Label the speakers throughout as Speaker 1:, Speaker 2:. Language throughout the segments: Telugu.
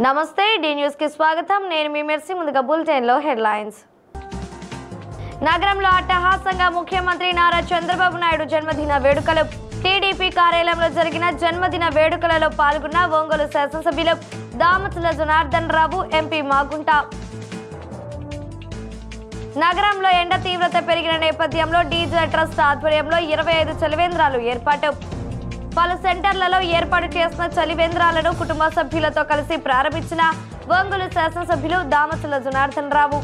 Speaker 1: నమస్తే డి న్యూస్ కి స్వాగతం నేను మీ మెర్సీ ముందుగా బులెటిన్ లో హెడ్లైన్స్ నగరంలో అట్టహాసంగా ముఖ్యమంత్రి నారా చంద్రబాబు నాయుడు జన్మదిన వేడుకలు టీడీపీ కార్యాలయంలో జరిగిన జన్మదిన వేడుకలలో పాల్గొన్న ఒంగోలు శాసనసభ్యులు దామచల జనార్దన్ రావు ఎంపీ మాగుంట నగరంలో ఎండ తీవ్రత పెరిగిన నేపథ్యంలో డీజిల్ ట్రస్ట్ ఆధ్వర్యంలో 25 చలివేంద్రాలు ఏర్పాటు పలు సెంటర్లలో ఏర్పాటు చేసిన చలివేంద్రాలను కుటుంబ సభ్యులతో కలిసి ప్రారంభించిన ఒంగోలు శాసనసభ్యులు దామచల జనార్దన్ రావు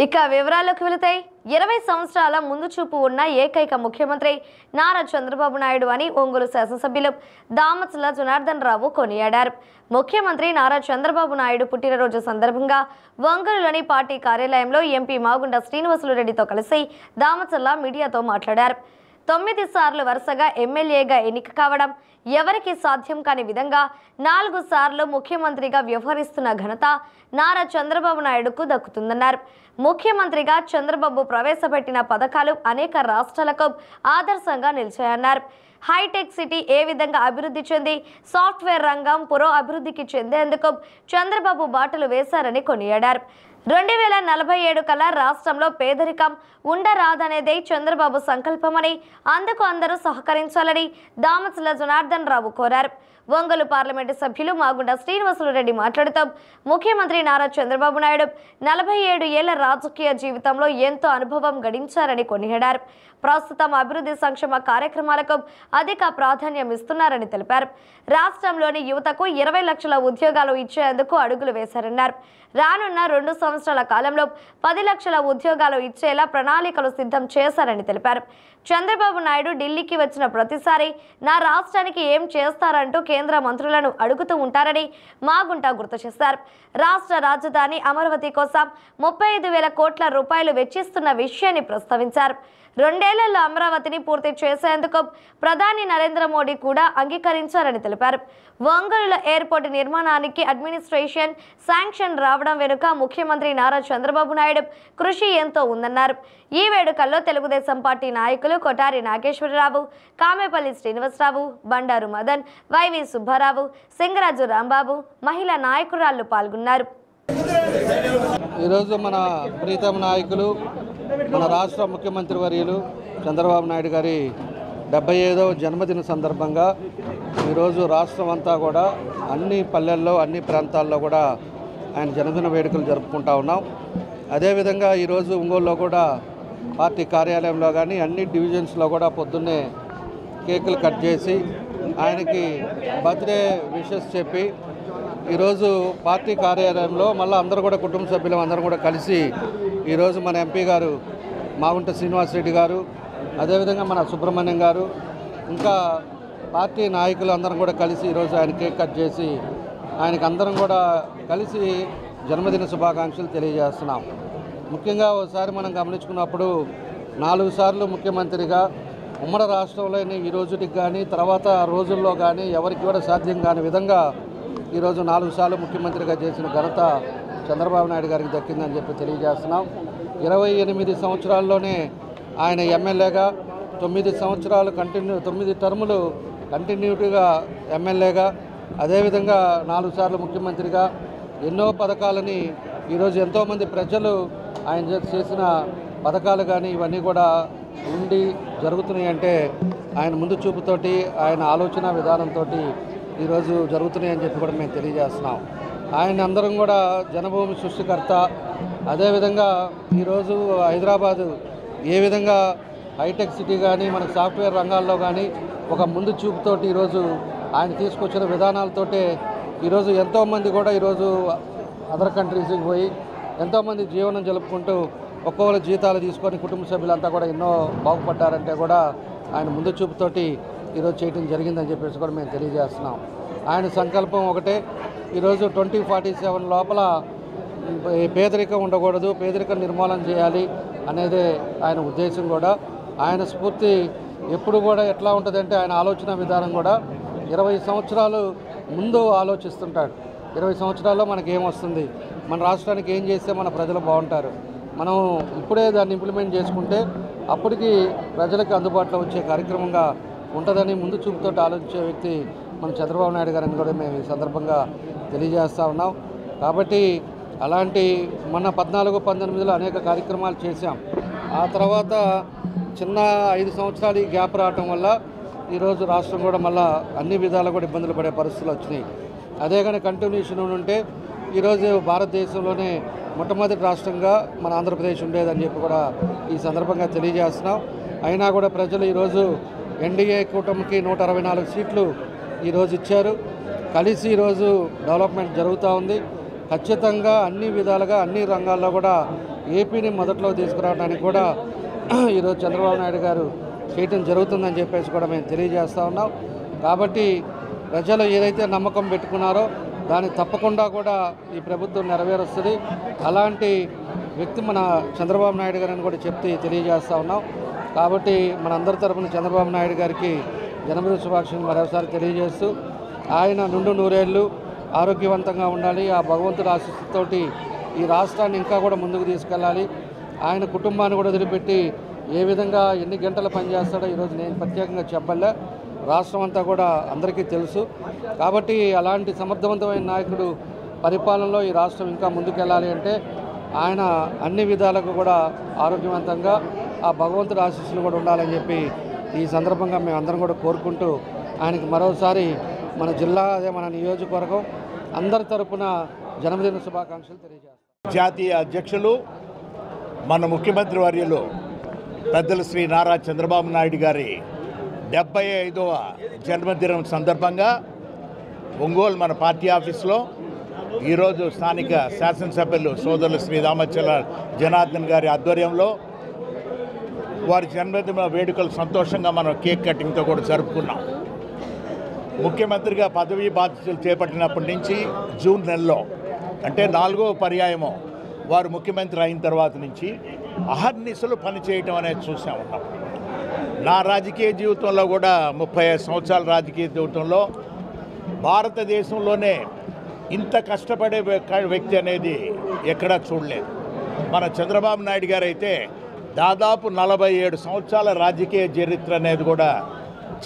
Speaker 1: ఇక వివరాల్లోకి వెళితే 20 సంవత్సరాల ముందు చూపు ఉన్న ఏకైక ముఖ్యమంత్రి నారా చంద్రబాబు నాయుడు అని ఒంగోలు శాసనసభ్యులు దామచల జనార్దన్ రావు కొనియాడారు. ముఖ్యమంత్రి నారా చంద్రబాబు నాయుడు పుట్టినరోజు సందర్భంగా ఒంగోలులోని పార్టీ కార్యాలయంలో ఎంపీ మాగుంట శ్రీనివాసులు రెడ్డితో కలిసి దామచల మీడియాతో మాట్లాడారు. 9 సార్లు వరుసగా ఎమ్మెల్యేగా ఎన్నిక కావడం ఎవరికి సాధ్యం కాని విధంగా 4 సార్లు ముఖ్యమంత్రిగా వ్యవహరిస్తున్న ఘనత నారా చంద్రబాబు నాయుడుకు దక్కుతుందన్నారు. ముఖ్యమంత్రిగా చంద్రబాబు ప్రవేశపెట్టిన పథకాలు అనేక రాష్ట్రాలకు ఆదర్శంగా నిలిచాయన్నారు. హైటెక్ సిటీ ఏ విధంగా అభివృద్ధి చెంది సాఫ్ట్వేర్ రంగం పురో అభివృద్ధికి చెందేందుకు చంద్రబాబు బాటలు వేశారని కొనియాడారు. 2047 కల్లా రాష్ట్రంలో పేదరికం ఉండరాదనేదే చంద్రబాబు సంకల్పమని అందుకు అందరూ సహకరించాలని దామచల జనార్దన్ రావు కోరారు. ఒంగోలు పార్లమెంటు సభ్యులు మాగుంట శ్రీనివాసులు రెడ్డి మాట్లాడుతూ ముఖ్యమంత్రి నారా చంద్రబాబు నాయుడు 47 ఏళ్ల రాజకీయ జీవితంలో ఎంతో అనుభవం గడించారని కొనియాడారు. ప్రస్తుతం అభివృద్ధి సంక్షేమ కార్యక్రమాలకు అధిక ప్రాధాన్యం ఇస్తున్నారని తెలిపారు. రాష్ట్రంలోని యువతకు 20 లక్షల ఉద్యోగాలు ఇచ్చేందుకు అడుగులు వేశారన్నారు. రానున్న 2 సంవత్సరాల కాలంలో 10 లక్షల ఉద్యోగాలు ఇచ్చేలా ప్రణాళికలు సిద్ధం చేశారని తెలిపారు. చంద్రబాబు నాయుడు ఢిల్లీకి వచ్చిన ప్రతిసారి నా రాష్ట్రానికి ఏం చేస్తారంటూ కేంద్ర మంత్రులను అడుగుతూ ఉంటారని మాగుంట గుర్తు చేశారు. రాష్ట్ర రాజధాని అమరావతి కోసం 35,000 కోట్ల రూపాయలు వెచ్చిస్తున్న విషయాన్ని ప్రస్తావించారు. 2 ఏళ్లలో అమరావతిని పూర్తి చేసేందుకు ప్రధాని నరేంద్ర మోడీ కూడా అంగీకరించారని తెలిపారు. ఒంగోలులో ఎయిర్పోర్టు నిర్మాణానికి అడ్మినిస్ట్రేషన్ శాంక్షన్ రావడం వెనుక ముఖ్యమంత్రి నారా చంద్రబాబు నాయుడు కృషి ఎంతో ఉందన్నారు. ఈ వేడుకల్లో తెలుగుదేశం పార్టీ నాయకులు కొటారి నాగేశ్వరరావు, కామేపల్లి శ్రీనివాసరావు, బండారు మదన్, వైవి సుబ్బారావు, సింగరాజు రాంబాబు, మహిళా నాయకురాళ్లు పాల్గొన్నారు.
Speaker 2: ఈరోజు మన ప్రీతమ నాయకులు మన రాష్ట్ర ముఖ్యమంత్రి వర్యులు చంద్రబాబు నాయుడు గారి 75వ జన్మదిన సందర్భంగా ఈరోజు రాష్ట్రం అంతా కూడా అన్ని పల్లెల్లో అన్ని ప్రాంతాల్లో కూడా ఆయన జన్మదిన వేడుకలు జరుపుకుంటా ఉన్నాం. అదేవిధంగా ఈరోజు ఒంగోలులో కూడా పార్టీ కార్యాలయంలో కానీ అన్ని డివిజన్స్లో కూడా పొద్దున్నే కేకులు కట్ చేసి ఆయనకి బర్త్డే విషెస్ చెప్పి ఈరోజు పార్టీ కార్యాలయంలో మళ్ళీ అందరూ కూడా కుటుంబ సభ్యులు అందరూ కూడా కలిసి ఈరోజు మన ఎంపీ గారు మాగుంట శ్రీనివాసరెడ్డి గారు, అదేవిధంగా మన సుబ్రహ్మణ్యం గారు, ఇంకా పార్టీ నాయకులు అందరం కూడా కలిసి ఈరోజు ఆయన కేక్ కట్ చేసి ఆయనకు అందరం కూడా కలిసి జన్మదిన శుభాకాంక్షలు తెలియజేస్తున్నాం. ముఖ్యంగా ఒకసారి మనం గమనించుకున్నప్పుడు 4 సార్లు ముఖ్యమంత్రిగా ఉమ్మడి రాష్ట్రంలోని ఈ రోజుటికి కానీ తర్వాత రోజుల్లో కానీ ఎవరికి కూడా సాధ్యం కాని విధంగా ఈరోజు 4 సార్లు ముఖ్యమంత్రిగా చేసిన ఘనత చంద్రబాబు నాయుడు గారికి దక్కిందని చెప్పి తెలియజేస్తున్నాం. 28 సంవత్సరాల్లోనే ఆయన ఎమ్మెల్యేగా 9 సంవత్సరాలు 9 టర్ములు కంటిన్యూటీగా ఎమ్మెల్యేగా, అదేవిధంగా 4 సార్లు ముఖ్యమంత్రిగా ఎన్నో పథకాలని ఈరోజు ఎంతోమంది ప్రజలు ఆయన చేసిన పథకాలు కానీ ఇవన్నీ కూడా ఉండి జరుగుతున్నాయి అంటే ఆయన ముందు చూపుతోటి ఆయన ఆలోచన విధానంతో ఈరోజు జరుగుతున్నాయని చెప్పి కూడా మేము తెలియజేస్తున్నాం. ఆయన అందరం కూడా జనభూమి సృష్టికర్త. అదేవిధంగా ఈరోజు హైదరాబాదు ఏ విధంగా హైటెక్ సిటీ కానీ మన సాఫ్ట్వేర్ రంగాల్లో కానీ ఒక ముందు చూపుతోటి ఈరోజు ఆయన తీసుకొచ్చిన విధానాలతోటే ఈరోజు ఎంతోమంది కూడా ఈరోజు అదర్ కంట్రీస్కి పోయి ఎంతోమంది జీవనం జరుపుకుంటూ ఒక్కొక్కరు జీతాలు తీసుకొని కుటుంబ సభ్యులంతా కూడా ఎన్నో బాగుపడ్డారంటే కూడా ఆయన ముందు చూపుతోటి ఈరోజు చేయడం జరిగిందని చెప్పేసి కూడా మేము తెలియజేస్తున్నాం. ఆయన సంకల్పం ఒకటే, ఈరోజు 2047 లోపల పేదరికం ఉండకూడదు, పేదరికం నిర్మూలన చేయాలి అనేదే ఆయన ఉద్దేశం కూడా. ఆయన స్ఫూర్తి ఎప్పుడు కూడా ఎట్లా ఉంటుందంటే ఆయన ఆలోచన విధానం కూడా 20 సంవత్సరాలు ముందు ఆలోచిస్తుంటాడు. 20 సంవత్సరాల్లో మనకి ఏమొస్తుంది, మన రాష్ట్రానికి ఏం చేస్తే మన ప్రజలు బాగుంటారు, మనం ఇప్పుడే దాన్ని ఇంప్లిమెంట్ చేసుకుంటే అప్పటికి ప్రజలకు అందుబాటులో వచ్చే కార్యక్రమంగా ఉంటుందని ముందు చూపుతో ఆలోచించే వ్యక్తి మన చంద్రబాబు నాయుడు గారని కూడా మేము ఈ సందర్భంగా తెలియజేస్తూ ఉన్నాం. కాబట్టి అలాంటి మన 14-19లో అనేక కార్యక్రమాలు చేశాం. ఆ తర్వాత చిన్న 5 సంవత్సరాలు ఈ గ్యాప్ రావటం వల్ల ఈరోజు రాష్ట్రం కూడా మళ్ళీ అన్ని విధాలు కూడా ఇబ్బందులు పడే పరిస్థితులు వచ్చినాయి. అదే కానీ కంటిన్యూషన్ ఉంటే ఈరోజు భారతదేశంలోనే మొట్టమొదటి రాష్ట్రంగా మన ఆంధ్రప్రదేశ్ ఉండేదని చెప్పి కూడా ఈ సందర్భంగా తెలియజేస్తున్నాం. అయినా కూడా ప్రజలు ఈరోజు ఎన్డీఏ కూటమికి 164 సీట్లు ఈరోజు ఇచ్చారు. కలిసి ఈరోజు డెవలప్మెంట్ జరుగుతూ ఉంది. ఖచ్చితంగా అన్ని విధాలుగా అన్ని రంగాల్లో కూడా ఏపీని మొదట్లో తీసుకురావడానికి కూడా ఈరోజు చంద్రబాబు నాయుడు గారు చేయటం జరుగుతుందని చెప్పేసి కూడా మేము తెలియజేస్తూ ఉన్నాం. కాబట్టి ప్రజలు ఏదైతే నమ్మకం పెట్టుకున్నారో దాన్ని తప్పకుండా కూడా ఈ ప్రభుత్వం నెరవేరుస్తుంది. అలాంటి వ్యక్తి మన చంద్రబాబు నాయుడు గారిని కూడా చెప్తే తెలియజేస్తూ ఉన్నాం. కాబట్టి మనందరి తరపున చంద్రబాబు నాయుడు గారికి జన్మదిన శుభాకాంక్షలు మరోసారి తెలియజేస్తూ ఆయన నుండు నూరేళ్ళు ఆరోగ్యవంతంగా ఉండాలి. ఆ భగవంతుడి ఆశీస్సుతోటి ఈ రాష్ట్రాన్ని ఇంకా కూడా ముందుకు తీసుకెళ్ళాలి. ఆయన కుటుంబాన్ని కూడా వదిలిపెట్టి ఏ విధంగా ఎన్ని గంటలు పనిచేస్తాడో ఈరోజు నేను ప్రత్యేకంగా చెప్పలే, రాష్ట్రం అంతా కూడా అందరికీ తెలుసు. కాబట్టి అలాంటి సమర్థవంతమైన నాయకుడు పరిపాలనలో ఈ రాష్ట్రం ఇంకా ముందుకెళ్ళాలి అంటే ఆయన అన్ని విధాలకు కూడా ఆరోగ్యవంతంగా ఆ భగవంతుడి ఆశీస్సులు కూడా ఉండాలని చెప్పి ఈ సందర్భంగా మేము అందరం కూడా కోరుకుంటూ ఆయనకి మరోసారి మన జిల్లా అదే మన నియోజకవర్గం అందరి తరపున జన్మదిన శుభాకాంక్షలు తెలియజేస్తాం.
Speaker 3: జాతీయ అధ్యక్షులు మన ముఖ్యమంత్రి వర్యులు పెద్దలు శ్రీ నారా చంద్రబాబు నాయుడు గారి 75వ జన్మదినం సందర్భంగా ఒంగోలు మన పార్టీ ఆఫీస్లో ఈరోజు స్థానిక శాసనసభ్యులు సోదరులు శ్రీ దామచల జనార్దన్ గారి ఆధ్వర్యంలో వారి జన్మదిన వేడుకలు సంతోషంగా మనం కేక్ కటింగ్తో కూడా జరుపుకున్నాం. ముఖ్యమంత్రిగా పదవీ బాధ్యతలు చేపట్టినప్పటి నుంచి జూన్ నెలలో అంటే 4వ పర్యాయము వారు ముఖ్యమంత్రి అయిన తర్వాత నుంచి అహర్నిశలు పనిచేయటం అనేది చూసా ఉన్నాం. నా రాజకీయ జీవితంలో కూడా 35 సంవత్సరాల రాజకీయ జీవితంలో భారతదేశంలోనే ఇంత కష్టపడే వ్యక్తి అనేది ఎక్కడా చూడలేదు. మన చంద్రబాబు నాయుడు గారు అయితే దాదాపు 47 సంవత్సరాల రాజకీయ చరిత్ర అనేది కూడా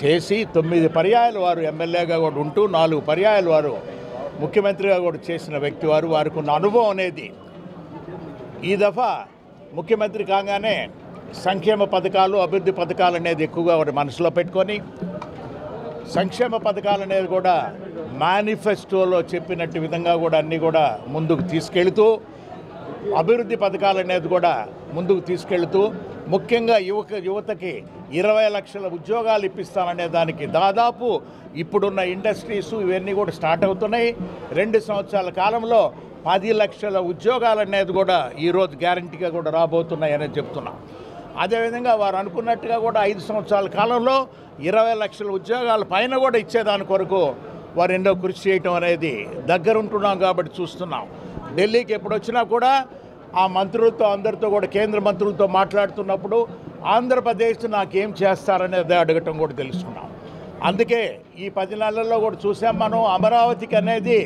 Speaker 3: చేసి 9 పర్యాయాలు వారు ఎమ్మెల్యేగా కూడా ఉంటూ 4 పర్యాయాలు వారు ముఖ్యమంత్రిగా కూడా చేసిన వ్యక్తి వారికి ఉన్న అనుభవం అనేది ఈ దఫా ముఖ్యమంత్రి కాగానే సంక్షేమ పథకాలు అభివృద్ధి పథకాలు అనేది ఎక్కువగా వారి మనసులో పెట్టుకొని సంక్షేమ పథకాలు అనేది కూడా మేనిఫెస్టోలో చెప్పినట్టు విధంగా కూడా అన్నీ కూడా ముందుకు తీసుకెళ్తూ అభివృద్ధి పథకాలు అనేది కూడా ముందుకు తీసుకెళ్తూ ముఖ్యంగా యువతకి 20 లక్షల ఉద్యోగాలు ఇప్పిస్తాననే దానికి దాదాపు ఇప్పుడున్న ఇండస్ట్రీస్ ఇవన్నీ కూడా స్టార్ట్ అవుతున్నాయి. 2 సంవత్సరాల కాలంలో 10 లక్షల ఉద్యోగాలు అనేది కూడా ఈరోజు గ్యారంటీగా కూడా రాబోతున్నాయి అనేది చెప్తున్నాం. అదేవిధంగా వారు అనుకున్నట్టుగా కూడా 5 సంవత్సరాల కాలంలో 20 లక్షల ఉద్యోగాల పైన కూడా ఇచ్చేదాని కొరకు వారు ఎన్నో కృషి చేయటం అనేది దగ్గరుంటున్నాం కాబట్టి చూస్తున్నాం. ఢిల్లీకి ఎప్పుడు వచ్చినా కూడా ఆ మంత్రులతో అందరితో కూడా కేంద్ర మంత్రులతో మాట్లాడుతున్నప్పుడు ఆంధ్రప్రదేశ్ నాకేం చేస్తారనేది అడగటం కూడా తెలుసుకున్నాం. అందుకే ఈ 10 నెలల్లో కూడా చూసాం మనం అమరావతికి అనేది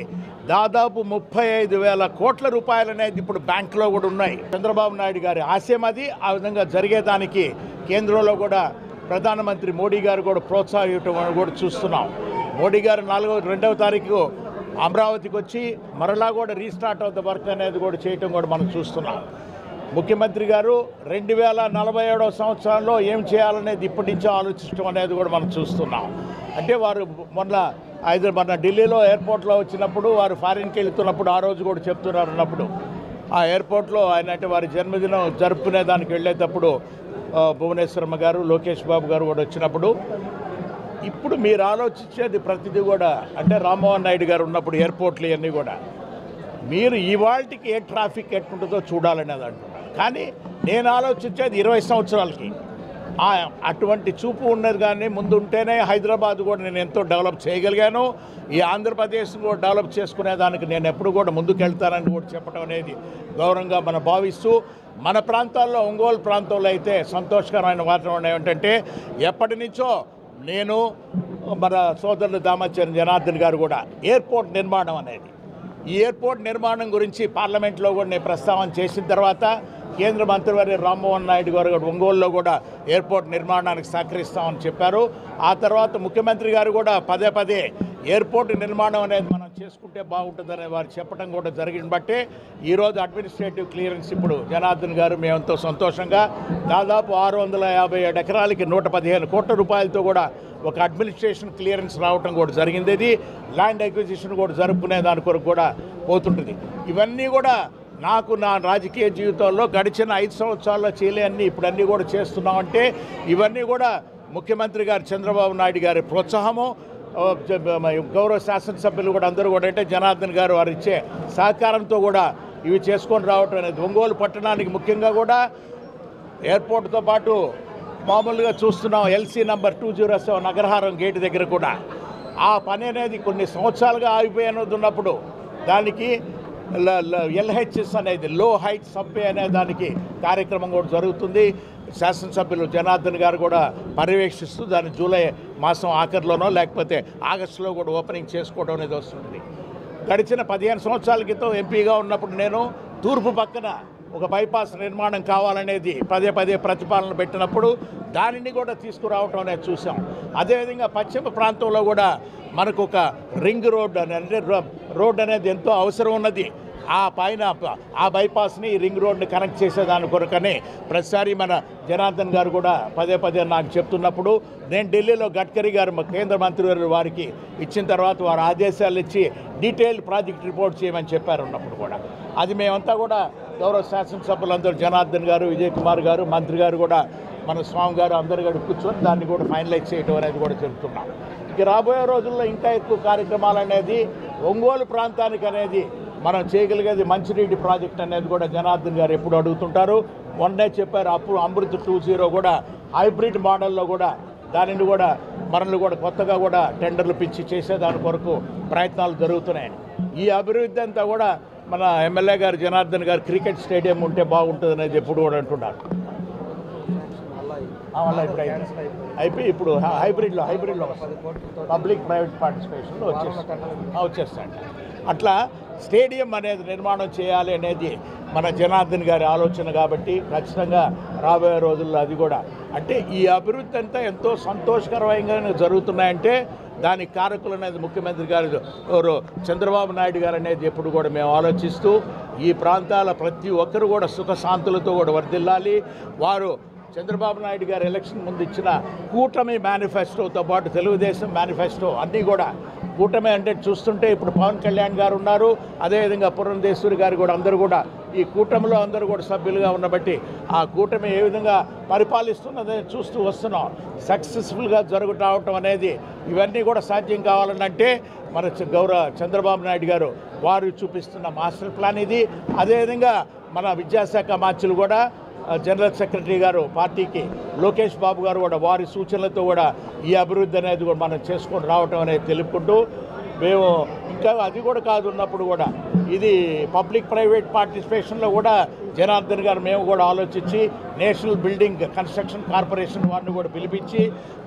Speaker 3: దాదాపు 35,000 కోట్ల రూపాయలు అనేది ఇప్పుడు బ్యాంకులో కూడా ఉన్నాయి. చంద్రబాబు నాయుడు గారి ఆశయం అది. ఆ విధంగా జరిగేదానికి కేంద్రంలో కూడా ప్రధానమంత్రి మోడీ గారు కూడా ప్రోత్సహించడం కూడా చూస్తున్నాం. మోడీ గారు 2వ తారీఖు అమరావతికి వచ్చి మరలా కూడా రీస్టార్ట్ ఆఫ్ ద వర్క్ అనేది కూడా చేయటం కూడా మనం చూస్తున్నాం. ముఖ్యమంత్రి గారు 2047వ సంవత్సరంలో ఏం చేయాలనేది ఇప్పటి నుంచో ఆలోచించడం అనేది కూడా మనం చూస్తున్నాం. అంటే వారు మొన్న ఢిల్లీలో ఎయిర్పోర్ట్లో వచ్చినప్పుడు వారు ఫారిన్కి వెళ్తున్నప్పుడు ఆ రోజు కూడా చెప్తున్నారు అన్నప్పుడు ఆ ఎయిర్పోర్ట్లో ఆయన అంటే వారి జన్మదినం జరుపుకునే దానికి వెళ్ళేటప్పుడు భువనేశ్వరమ్మ గారు లోకేష్ బాబు గారు కూడా వచ్చినప్పుడు ఇప్పుడు మీరు ఆలోచించేది ప్రతిదీ కూడా అంటే రామ్మోహన్ నాయుడు గారు ఉన్నప్పుడు ఎయిర్పోర్ట్లు ఇవన్నీ కూడా మీరు ఇవాళకి ఏ ట్రాఫిక్ ఎట్టుంటుందో చూడాలనేది అంటున్నారు. కానీ నేను ఆలోచించేది 20 సంవత్సరాలకి అటువంటి చూపు ఉన్నది. కానీ ముందు ఉంటేనే హైదరాబాద్ కూడా నేను ఎంతో డెవలప్ చేయగలిగాను. ఈ ఆంధ్రప్రదేశ్ కూడా డెవలప్ చేసుకునేదానికి నేను ఎప్పుడు కూడా ముందుకు వెళ్తానని కూడా చెప్పడం అనేది గౌరవంగా మనం భావిస్తూ మన ప్రాంతాల్లో ఒంగోలు ప్రాంతంలో అయితే సంతోషకరమైన వాతావరణం ఏమిటంటే ఎప్పటి నుంచో నేను మన సోదరులు దామచల జనార్దన్ గారు కూడా ఎయిర్పోర్ట్ నిర్మాణం అనేది ఈ ఎయిర్పోర్ట్ నిర్మాణం గురించి పార్లమెంట్లో కూడా నేను ప్రస్తావన చేసిన తర్వాత కేంద్ర మంత్రివర్య రామ్మోహన్ నాయుడు గారు ఒంగోలులో కూడా ఎయిర్పోర్ట్ నిర్మాణానికి సహకరిస్తామని చెప్పారు. ఆ తర్వాత ముఖ్యమంత్రి గారు కూడా పదే పదే ఎయిర్పోర్ట్ నిర్మాణం అనేది మనం చేసుకుంటే బాగుంటుందని వారు చెప్పడం కూడా జరిగింది. బట్టే ఈరోజు అడ్మినిస్ట్రేటివ్ క్లియరెన్స్ ఇప్పుడు జనార్దన్ గారు మేమెంతో సంతోషంగా దాదాపు 657 ఎకరాలకి 115 కోట్ల రూపాయలతో కూడా ఒక అడ్మినిస్ట్రేషన్ క్లియరెన్స్ రావడం కూడా జరిగింది. ఇది ల్యాండ్ అక్విజిషన్ కూడా జరుపుకునే దాని కొరకు కూడా పోతుంటుంది. ఇవన్నీ కూడా నాకు నా రాజకీయ జీవితంలో గడిచిన 5 సంవత్సరాల్లో చేయలేని ఇప్పుడు అన్నీ కూడా చేస్తున్నామంటే ఇవన్నీ కూడా ముఖ్యమంత్రి గారు చంద్రబాబు నాయుడు గారి ప్రోత్సాహము, గౌరవ శాసనసభ్యులు కూడా అందరూ కూడా అంటే జనార్దన్ గారు వారు ఇచ్చే సహకారంతో కూడా ఇవి చేసుకొని రావటం అనేది. ఒంగోలు పట్టణానికి ముఖ్యంగా కూడా ఎయిర్పోర్ట్తో పాటు మామూలుగా చూస్తున్నాం ఎల్సీ నంబర్ 207 నగరహారం గేటు దగ్గర కూడా ఆ పని అనేది కొన్ని సంవత్సరాలుగా ఆగిపోయినది ఉన్నప్పుడు దానికి LHS అనేది లో హైట్ సబ్వే అనే దానికి కార్యక్రమం కూడా జరుగుతుంది. శాసనసభ్యులు జనార్దన్ గారు కూడా పర్యవేక్షిస్తూ దాన్ని జూలై మాసం ఆఖరిలోనో లేకపోతే ఆగస్టులో కూడా ఓపెనింగ్ చేసుకోవడం అనేది వస్తుంది. గడిచిన 15 సంవత్సరాల క్రితం ఎంపీగా ఉన్నప్పుడు నేను తూర్పు పక్కన ఒక బైపాస్ నిర్మాణం కావాలనేది పదే పదే ప్రతిపాదనలు పెట్టినప్పుడు దానిని కూడా తీసుకురావటం అనేది చూసాం. అదేవిధంగా పశ్చిమ ప్రాంతంలో కూడా మనకు ఒక రింగ్ రోడ్ అంటే రోడ్ అనేది ఎంతో అవసరం ఉన్నది. ఆ పైన ఆ బైపాస్ని రింగ్ రోడ్ని కనెక్ట్ చేసేదాని కొరకని ప్రతిసారి మన జనార్దన్ గారు కూడా పదే పదే నాకు చెప్తున్నప్పుడు నేను ఢిల్లీలో గడ్కరీ గారు కేంద్ర మంత్రివర్యులు వారికి ఇచ్చిన తర్వాత వారు ఆదేశాలు ఇచ్చి డీటెయిల్డ్ ప్రాజెక్ట్ రిపోర్ట్ చేయమని చెప్పారు. ఉన్నప్పుడు కూడా అది మేమంతా కూడా గౌరవ శాసనసభ్యులందరూ జనార్దన్ గారు, విజయ్ కుమార్ గారు, మంత్రి గారు కూడా మన స్వామి గారు అందరు కూడా కూర్చొని దాన్ని కూడా ఫైనలైజ్ చేయడం అనేది కూడా చెప్తున్నాం. ఇక రాబోయే రోజుల్లో ఇంకా ఎక్కువ కార్యక్రమాలు అనేది ఒంగోలు ప్రాంతానికి అనేది మనం చేయగలిగేది మంచినీటి ప్రాజెక్ట్ అనేది కూడా జనార్దన్ గారు ఎప్పుడు అడుగుతుంటారు. మొన్నే చెప్పారు అప్పుడు అమృత్ 2.0 కూడా హైబ్రిడ్ మోడల్లో కూడా దానిని కూడా మనల్ని కూడా కొత్తగా కూడా టెండర్లు పిచ్చి చేసేదాని కొరకు ప్రయత్నాలు జరుగుతున్నాయని. ఈ అభివృద్ధి అంతా కూడా మన ఎమ్మెల్యే గారు జనార్దన్ గారు క్రికెట్ స్టేడియం ఉంటే బాగుంటుంది అనేది ఎప్పుడు కూడా అంటున్నారు. మళ్ళీ ఇప్పుడు అయిపోయి ఇప్పుడు హైబ్రిడ్లో పబ్లిక్ ప్రైవేట్ పార్టిసిపేషన్లో వచ్చేస్తాయండి. అట్లా స్టేడియం అనేది నిర్మాణం చేయాలి అనేది మన జనార్దన్ గారి ఆలోచన కాబట్టి ఖచ్చితంగా రాబోయే రోజుల్లో అది కూడా అంటే ఈ అభివృద్ధి అంతా ఎంతో సంతోషకరంగా జరుగుతున్నాయంటే దానికి కారకులు అనేది ముఖ్యమంత్రి గారు చంద్రబాబు నాయుడు గారు అనేది ఎప్పుడు కూడా మేము ఆలోచిస్తూ ఈ ప్రాంతాల ప్రతి ఒక్కరు కూడా సుఖశాంతులతో కూడా వర్ధిల్లాలి. వారు చంద్రబాబు నాయుడు గారు ఎలక్షన్ ముందు ఇచ్చిన కూటమి మేనిఫెస్టోతో పాటు తెలుగుదేశం మేనిఫెస్టో అన్నీ కూడా కూటమి అంటే చూస్తుంటే ఇప్పుడు పవన్ కళ్యాణ్ గారు ఉన్నారు, అదేవిధంగా పురంధేశ్వరి గారు కూడా అందరూ కూడా ఈ కూటమిలో అందరూ కూడా సభ్యులుగా ఉన్నబట్టి ఆ కూటమి ఏ విధంగా పరిపాలిస్తున్నదని చూస్తూ వస్తున్నాం. సక్సెస్ఫుల్గా రావటం అనేది ఇవన్నీ కూడా సాధ్యం కావాలనంటే మన గౌరవ చంద్రబాబు నాయుడు గారు వారు చూపిస్తున్న మాస్టర్ ప్లాన్ ఇది. అదేవిధంగా మన విద్యాశాఖ మార్చులు కూడా జనరల్ సెక్రటరీ గారు పార్టీకి లోకేష్ బాబు గారు కూడా వారి సూచనలతో కూడా ఈ అభివృద్ధి అనేది కూడా మనం చేసుకొని రావటం అనేది తెలుపుకుంటూ మేము ఇంకా అది కూడా కాదు ఉన్నప్పుడు కూడా ఇది పబ్లిక్ ప్రైవేట్ పార్టిసిపేషన్లో కూడా జనార్దన్ గారు మేము కూడా ఆలోచించి నేషనల్ బిల్డింగ్ కన్స్ట్రక్షన్ కార్పొరేషన్ వారిని కూడా పిలిపించి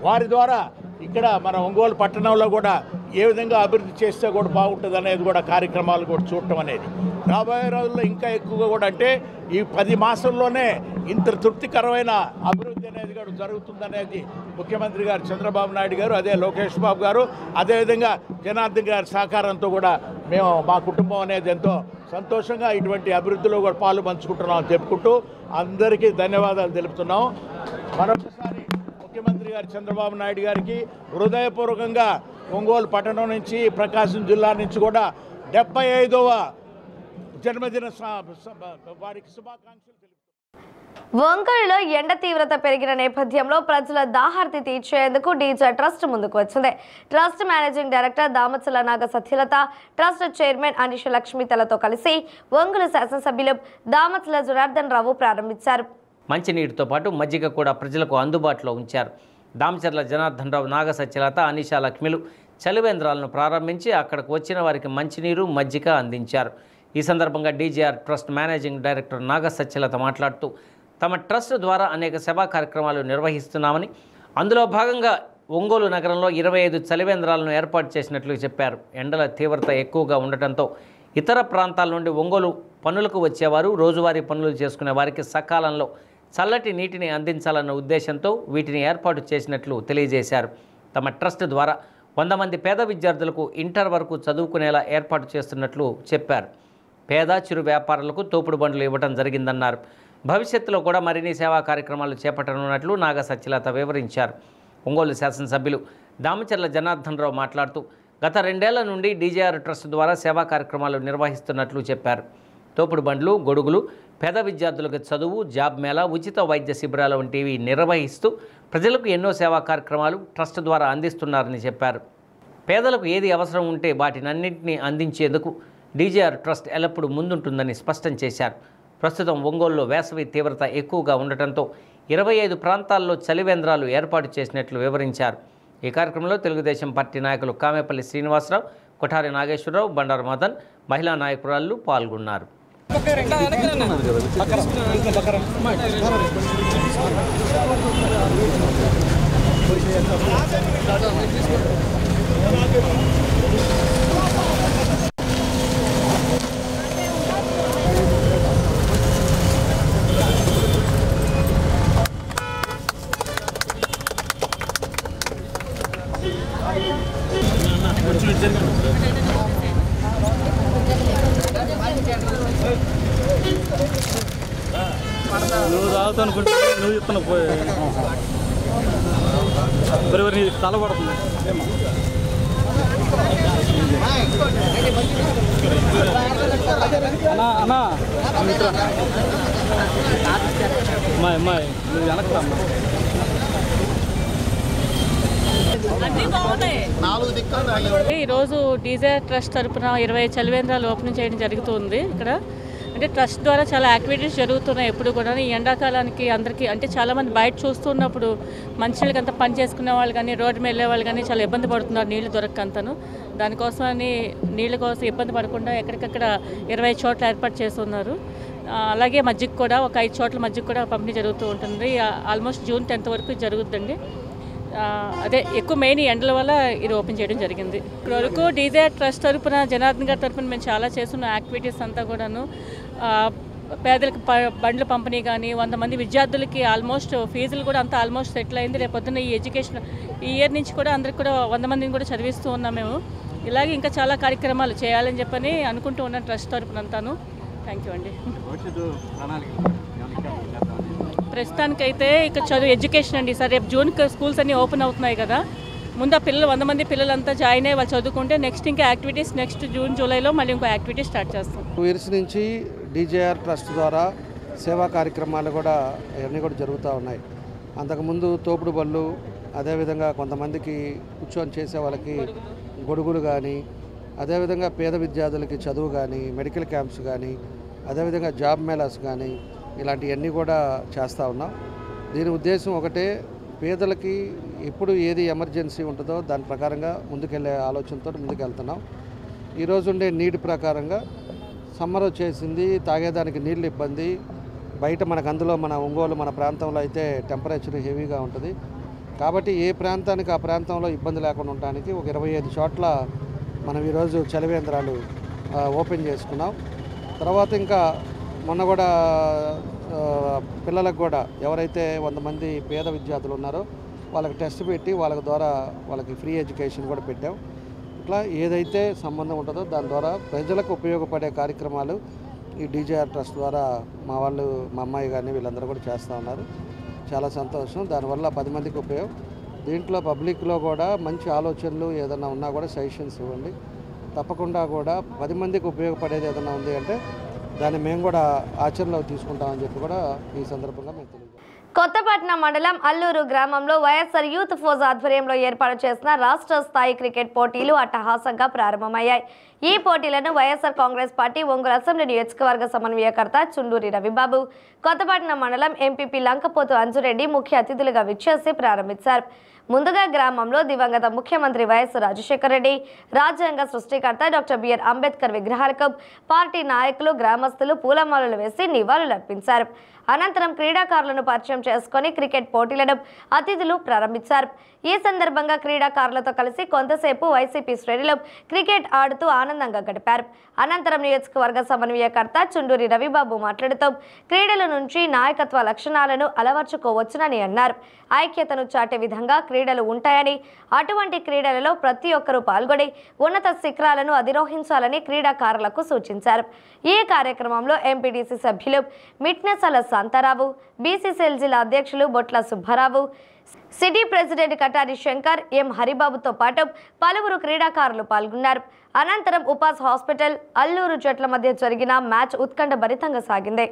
Speaker 3: వారి ద్వారా ఇక్కడ మన ఒంగోలు పట్టణంలో కూడా ఏ విధంగా అభివృద్ధి చేస్తే కూడా బాగుంటుంది అనేది కూడా కార్యక్రమాలు కూడా చూడటం అనేది రాబోయే రోజుల్లో ఇంకా ఎక్కువగా కూడా అంటే ఈ 10 మాసంలోనే ఇంత తృప్తికరమైన అభివృద్ధి అనేది కూడా జరుగుతుందనేది ముఖ్యమంత్రి గారు చంద్రబాబు నాయుడు గారు, అదే లోకేష్ బాబు గారు, అదేవిధంగా జనార్దన్ గారి సహకారంతో కూడా మేము మా కుటుంబం అనేది ఎంతో సంతోషంగా ఇటువంటి అభివృద్ధిలో కూడా పాలు పంచుకుంటున్నామని చెప్పుకుంటూ అందరికీ ధన్యవాదాలు తెలుపుతున్నాం. మరొకసారి ముఖ్యమంత్రి గారు చంద్రబాబు నాయుడు గారికి హృదయపూర్వకంగా ఒంగోలు పట్టణం నుంచి ప్రకాశం జిల్లా నుంచి కూడా 75వ జన్మదిన వారికి శుభాకాంక్షలు తెలుపుతున్నాం.
Speaker 1: ఒంగోలులో ఎండ తీవ్రత పెరిగిన నేపథ్యంలో ప్రజల దాహార్తి తీర్చేందుకు డీజే ట్రస్ట్ ముందుకు వచ్చింది. ట్రస్ట్ మేనేజింగ్ డైరెక్టర్ దామచల నాగ సత్యలత, ట్రస్ట్ చైర్మన్ అనిష లక్ష్మితలతో కలిసి ఒంగోలు శాసనసభ్యులు దామచల జనార్దన్ రావు ప్రారంభించారు.
Speaker 4: మంచినీటితో పాటు మజ్జిగ కూడా ప్రజలకు అందుబాటులో ఉంచారు. దామచర్ల జనార్దన్ రావు, నాగ సత్యలత, అనిషా లక్ష్మిలు చలివేంద్రాలను ప్రారంభించి అక్కడికి వచ్చిన వారికి మంచినీరు, మజ్జిగ అందించారు. ఈ సందర్భంగా డీజీఆర్ ట్రస్ట్ మేనేజింగ్ డైరెక్టర్ నాగ సత్యలత మాట్లాడుతూ తమ ట్రస్ట్ ద్వారా అనేక సేవా కార్యక్రమాలు నిర్వహిస్తున్నామని, అందులో భాగంగా ఒంగోలు నగరంలో 25 చలివేంద్రాలను ఏర్పాటు చేసినట్లు చెప్పారు. ఎండల తీవ్రత ఎక్కువగా ఉండటంతో ఇతర ప్రాంతాల నుండి ఒంగోలు పనులకు వచ్చేవారు, రోజువారీ పనులు చేసుకునే వారికి సకాలంలో చల్లటి నీటిని అందించాలన్న ఉద్దేశంతో వీటిని ఏర్పాటు చేసినట్లు తెలియజేశారు. తమ ట్రస్ట్ ద్వారా 100 మంది పేద విద్యార్థులకు ఇంటర్ వరకు చదువుకునేలా ఏర్పాటు చేస్తున్నట్లు చెప్పారు. పేద చిరు వ్యాపారులకు తోపుడు బండ్లు ఇవ్వడం జరిగిందన్నారు. భవిష్యత్తులో కూడా మరిన్ని సేవా కార్యక్రమాలు చేపట్టనున్నట్లు నాగ సత్యలత వివరించారు. ఒంగోలు శాసనసభ్యులు దామచర్ల జనార్దన్ రావు మాట్లాడుతూ గత 2 ఏళ్ల నుండి డీజేఆర్ ట్రస్ట్ ద్వారా సేవా కార్యక్రమాలు నిర్వహిస్తున్నట్లు చెప్పారు. తోపుడు బండ్లు, గొడుగులు, పేద విద్యార్థులకు చదువు, జాబ్ మేళా, ఉచిత వైద్య శిబిరాల వంటివి నిర్వహిస్తూ ప్రజలకు ఎన్నో సేవా కార్యక్రమాలు ట్రస్ట్ ద్వారా అందిస్తున్నారని చెప్పారు. పేదలకు ఏది అవసరం ఉంటే వాటినన్నింటినీ అందించేందుకు డీజేఆర్ ట్రస్ట్ ఎల్లప్పుడూ ముందుంటుందని స్పష్టం చేశారు. ప్రస్తుతం ఒంగోలులో వేసవి తీవ్రత ఎక్కువగా ఉండటంతో 25 ప్రాంతాల్లో చలివేంద్రాలు ఏర్పాటు చేసినట్లు వివరించారు. ఈ కార్యక్రమంలో తెలుగుదేశం పార్టీ నాయకులు కామేపల్లి శ్రీనివాసరావు, కొఠారి నాగేశ్వరరావు, బండారు మదన్, మహిళా నాయకురాళ్లు పాల్గొన్నారు.
Speaker 5: నువ్వు తాగుతా అనుకుంటే నువ్వు చెప్తున్నా పోయి నీ తల పడుతుంది. అన్నా అన్నా అమ్మాయి నువ్వు వెనక్కి రమ్మా.
Speaker 6: ఈరోజు డీజేఆర్ ట్రస్ట్ తరపున 20 చలివేంద్రాలు ఓపెన్ చేయడం జరుగుతుంది. ఇక్కడ అంటే ట్రస్ట్ ద్వారా చాలా యాక్టివిటీస్ జరుగుతున్నాయి. ఎప్పుడు కూడా ఈ ఎండాకాలానికి అందరికీ అంటే చాలామంది బయట చూస్తున్నప్పుడు మంచినీళ్ళకి అంతా పని చేసుకునే వాళ్ళు కానీ రోడ్డు మీద వెళ్ళే వాళ్ళు కానీ చాలా ఇబ్బంది పడుతున్నారు నీళ్లు దొరకంతను. దానికోసమని నీళ్ళ కోసం ఇబ్బంది పడకుండా ఎక్కడికక్కడ 20 చోట్ల ఏర్పాటు చేస్తున్నారు. అలాగే మజ్జిగ కూడా ఒక 5 చోట్ల మజ్జిగ కూడా పంపిణీ జరుగుతూ ఉంటుంది. ఆల్మోస్ట్ జూన్ 10th వరకు జరుగుతుందండి. అదే ఎక్కువ మెయిన్ ఎండల వల్ల ఇది ఓపెన్ చేయడం జరిగింది. ఇప్పటి వరకు డీజేఆర్ ట్రస్ట్ తరపున జనార్దన్ గారి తరపున మేము చాలా చేస్తున్న యాక్టివిటీస్ అంతా కూడాను పేదలకు బండ్ల పంపిణీ కానీ 100 మంది విద్యార్థులకి ఆల్మోస్ట్ ఫీజులు కూడా అంతా ఆల్మోస్ట్ సెటిల్ అయింది. రేపు పొద్దున్న ఈ ఎడ్యుకేషన్ ఈ ఇయర్ నుంచి కూడా అందరికి కూడా 100 మందిని కూడా చదివిస్తూ ఉన్నాం మేము. ఇలాగే ఇంకా చాలా కార్యక్రమాలు చేయాలని చెప్పని అనుకుంటూ ఉన్నాను ట్రస్ట్ తరపున అంతాను. థ్యాంక్ యూ అండి. ప్రస్తుతానికైతే ఇక చదువు ఎడ్యుకేషన్ అండి సార్. రేపు జూన్ స్కూల్స్ అన్నీ ఓపెన్ అవుతున్నాయి కదా. ముందు ఆ పిల్లలు 100 మంది పిల్లలంతా జాయిన్ అయ్యి వాళ్ళు చదువుకుంటే నెక్స్ట్ ఇంకా యాక్టివిటీస్ నెక్స్ట్ జూన్ జూలైలో మళ్ళీ ఇంకో యాక్టివిటీ స్టార్ట్ చేస్తాం.
Speaker 2: 2 years నుంచి డీజేఆర్ ట్రస్ట్ ద్వారా సేవా కార్యక్రమాలు కూడా అవన్నీ కూడా జరుగుతూ ఉన్నాయి. అంతకుముందు తోపుడు బళ్ళు, అదేవిధంగా కొంతమందికి కూర్చొని చేసే వాళ్ళకి గొడుగులు కానీ, అదేవిధంగా పేద విద్యార్థులకి చదువు కానీ, మెడికల్ క్యాంప్స్ కానీ, అదేవిధంగా జాబ్ మేళాస్ కానీ ఇలాంటివన్నీ కూడా చేస్తూ ఉన్నాం. దీని ఉద్దేశం ఒకటే, పేదలకి ఎప్పుడు ఏది ఎమర్జెన్సీ ఉంటుందో దాని ప్రకారంగా ముందుకెళ్ళే ఆలోచనతో ముందుకెళ్తున్నాం. ఈరోజు ఉండే నీటి ప్రకారంగా సమ్మర్ వచ్చేసింది, తాగేదానికి నీళ్ళు ఇబ్బంది. బయట మనకు అందులో మన ఒంగోలు మన ప్రాంతంలో అయితే టెంపరేచర్ హెవీగా ఉంటుంది. కాబట్టి ఏ ప్రాంతానికి ఆ ప్రాంతంలో ఇబ్బంది లేకుండా ఉండడానికి ఒక 25 చోట్ల మనం ఈరోజు చలివేంద్రాలు ఓపెన్ చేసుకున్నాం. తర్వాత ఇంకా మొన్న కూడా పిల్లలకు కూడా ఎవరైతే 100 మంది పేద విద్యార్థులు ఉన్నారో వాళ్ళకి టెస్ట్ పెట్టి వాళ్ళ ద్వారా వాళ్ళకి ఫ్రీ ఎడ్యుకేషన్ కూడా పెట్టాం. ఇట్లా ఏదైతే సంబంధం ఉంటుందో దాని ద్వారా ప్రజలకు ఉపయోగపడే కార్యక్రమాలు ఈ డీజేఆర్ ట్రస్ట్ ద్వారా మా వాళ్ళు, మా అమ్మాయి కానీ వీళ్ళందరూ కూడా చేస్తూ ఉన్నారు. చాలా సంతోషం. దానివల్ల 10 మందికి ఉపయోగం. దీంట్లో పబ్లిక్లో కూడా మంచి ఆలోచనలు ఏదైనా ఉన్నా కూడా సజెషన్స్ ఇవ్వండి. తప్పకుండా కూడా 10 మందికి ఉపయోగపడేది ఏదైనా ఉంది అంటే దాన్ని మేము కూడా ఆచరణలో తీసుకుంటామని చెప్పి కూడా ఈ సందర్భంగా మేము తెలియజేస్తాం.
Speaker 1: కొత్తపట్నం మండలం అల్లూరు గ్రామంలో వైఎస్ఆర్ యూత్ ఫోర్స్ ఆధ్వర్యంలో ఏర్పాటు చేసిన రాష్ట్ర స్థాయి క్రికెట్ పోటీలు అట్టహాసంగా ప్రారంభమయ్యాయి. ఈ పోటీలను వైఎస్ఆర్ కాంగ్రెస్ పార్టీ ఒంగోలు అసెంబ్లీ నియోజకవర్గ సమన్వయకర్త చుండూరి రవిబాబు, కొత్తపట్నం మండలం ఎంపీపీ లంకపోతు అంజురెడ్డి ముఖ్య అతిథులుగా విచ్చేసి ప్రారంభించారు. ముందుగా గ్రామంలో దివంగత ముఖ్యమంత్రి వైఎస్ రాజశేఖర రెడ్డి, రాజ్యాంగ సృష్టికర్త డాక్టర్ బిఆర్ అంబేద్కర్ విగ్రహాలకు పార్టీ నాయకులు, గ్రామస్తులు పూలమాలలు వేసి నివాళులర్పించారు. అనంతరం క్రీడాకారులను పరిచయం జయప్రదం చేసుకొని క్రికెట్ పోటీలను అతిథులు ప్రారంభించారు. ఈ సందర్భంగా క్రీడాకారులతో కలిసి కొంతసేపు వైసీపీ శ్రేణులు క్రికెట్ ఆడుతూ ఆనందంగా గడిపారు. అనంతరం నియోజకవర్గ సమన్వయకర్త చుండూరి రవిబాబు మాట్లాడుతూ క్రీడల నుంచి నాయకత్వ లక్షణాలను అలవర్చుకోవచ్చునని అన్నారు. ఐక్యతను చాటే విధంగా క్రీడలు ఉంటాయని, అటువంటి క్రీడలలో ప్రతి ఒక్కరూ పాల్గొని ఉన్నత శిఖరాలను అధిరోహించాలని క్రీడాకారులకు సూచించారు. ఈ కార్యక్రమంలో ఎంపీటీసీ సభ్యులు మిట్నెసల శాంతారావు, బీసీసీఎల్ జిల్లా అధ్యక్షులు బొట్ల సుబ్బారావు, సిటీ ప్రెసిడెంట్ కటారి శంకర్, ఎం హరిబాబుతో పాటు పలువురు క్రీడాకారులు పాల్గొన్నారు. అనంతరం ఉపాస్ హాస్పిటల్ అల్లూరు జట్ల మధ్య జరిగిన మ్యాచ్ ఉత్కంఠభరితంగా సాగింది.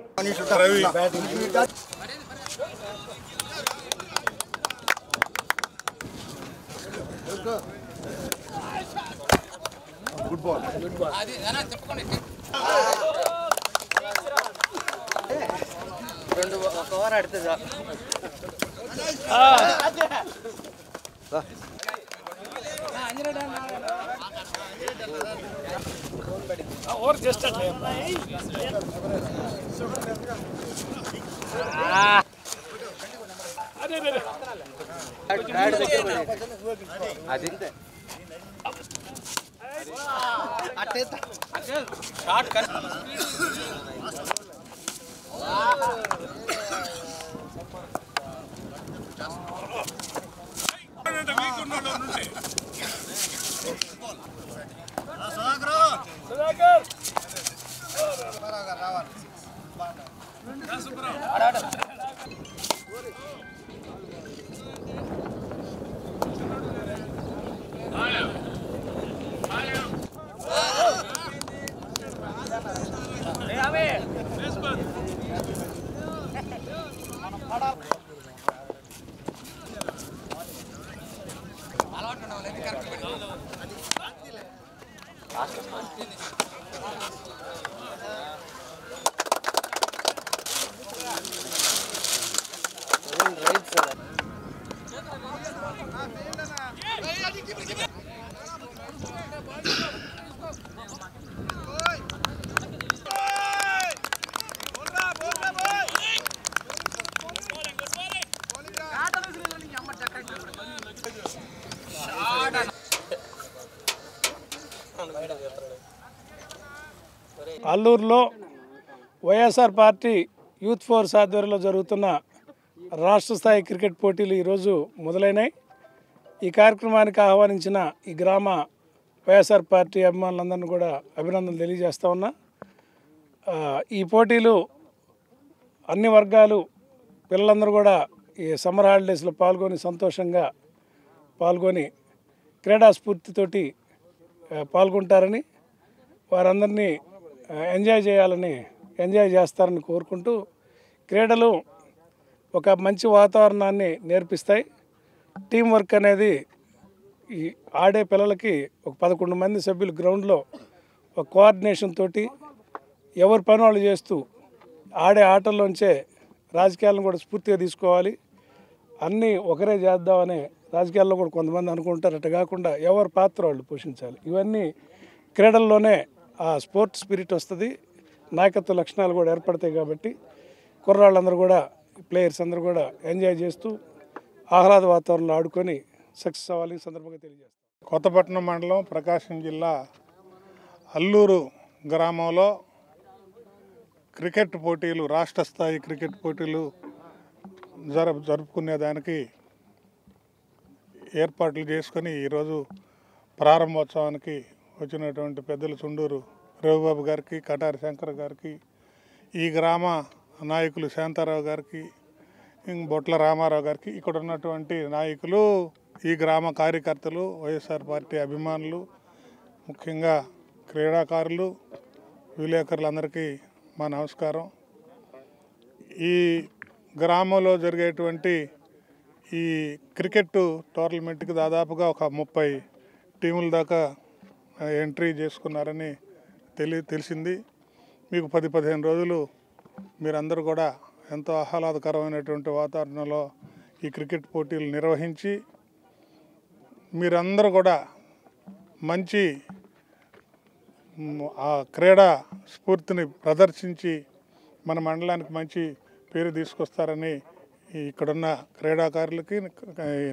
Speaker 5: అల్లూరులో వైఎస్ఆర్ పార్టీ యూత్ ఫోర్స్ ఆధ్వర్యంలో జరుగుతున్న రాష్ట్ర స్థాయి క్రికెట్ పోటీలు ఈరోజు మొదలైనాయి. ఈ కార్యక్రమానికి ఆహ్వానించిన ఈ గ్రామ వైఎస్ఆర్ పార్టీ అభిమానులందరినీ కూడా అభినందనలు తెలియజేస్తా ఉన్నా. ఈ పోటీలు అన్ని వర్గాలు పిల్లలందరూ కూడా ఈ సమ్మర్ హాలిడేస్లో పాల్గొని సంతోషంగా పాల్గొని క్రీడా స్ఫూర్తితోటి పాల్గొంటారని, వారందరినీ ఎంజాయ్ చేస్తారని కోరుకుంటూ, క్రీడలు ఒక మంచి వాతావరణాన్ని నేర్పిస్తాయి. టీం వర్క్ అనేది ఈ ఆడే పిల్లలకి ఒక 11 మంది సభ్యులు గ్రౌండ్లో ఒక కోఆర్డినేషన్ తోటి ఎవరి పని వాళ్ళు చేస్తూ ఆడే ఆటల్లోంచే రాజకీయాలను కూడా స్ఫూర్తిగా తీసుకోవాలి. అన్నీ ఒకరే చేద్దామనే రాజకీయాల్లో కూడా కొంతమంది అనుకుంటారు. అట్లా కాకుండా ఎవరి పాత్ర వాళ్ళు పోషించాలి. ఇవన్నీ క్రీడల్లోనే ఆ స్పోర్ట్ స్పిరిట్ వస్తుంది, నాయకత్వ లక్షణాలు కూడా ఏర్పడతాయి. కాబట్టి కుర్రాళ్ళందరూ కూడా, ప్లేయర్స్ అందరూ కూడా ఎంజాయ్ చేస్తూ ఆహ్లాద వాతావరణంలో ఆడుకొని సక్సెస్ అవ్వాలి సందర్భంగా తెలియజేస్తాం.
Speaker 7: కొత్తపట్నం మండలం, ప్రకాశం జిల్లా అల్లూరు గ్రామంలో క్రికెట్ పోటీలు, రాష్ట్ర స్థాయి క్రికెట్ పోటీలు జరుపుకునేదానికి ఏర్పాట్లు చేసుకొని ఈరోజు ప్రారంభోత్సవానికి వచ్చినటువంటి పెద్దలు చుండూరు రవిబాబు గారికి, కటారి శంకర్ గారికి, ఈ గ్రామ నాయకులు శాంతారావు గారికి, బొట్ల రామారావు గారికి, ఇక్కడ ఉన్నటువంటి నాయకులు, ఈ గ్రామ కార్యకర్తలు, వైఎస్ఆర్ పార్టీ అభిమానులు, ముఖ్యంగా క్రీడాకారులు, విలేకరులందరికీ మా నమస్కారం. ఈ గ్రామంలో జరిగేటువంటి ఈ క్రికెట్ టోర్నమెంట్కి దాదాపుగా ఒక 30 టీముల దాకా ఎంట్రీ చేసుకున్నారని తెలిసింది. మీకు 10-15 రోజులు మీరందరూ కూడా ఎంతో ఆహ్లాదకరమైనటువంటి వాతావరణంలో ఈ క్రికెట్ పోటీలు నిర్వహించి మీరందరూ కూడా మంచి ఆ క్రీడా స్ఫూర్తిని ప్రదర్శించి మన మండలానికి మంచి పేరు తీసుకొస్తారని ఇక్కడున్న క్రీడాకారులకి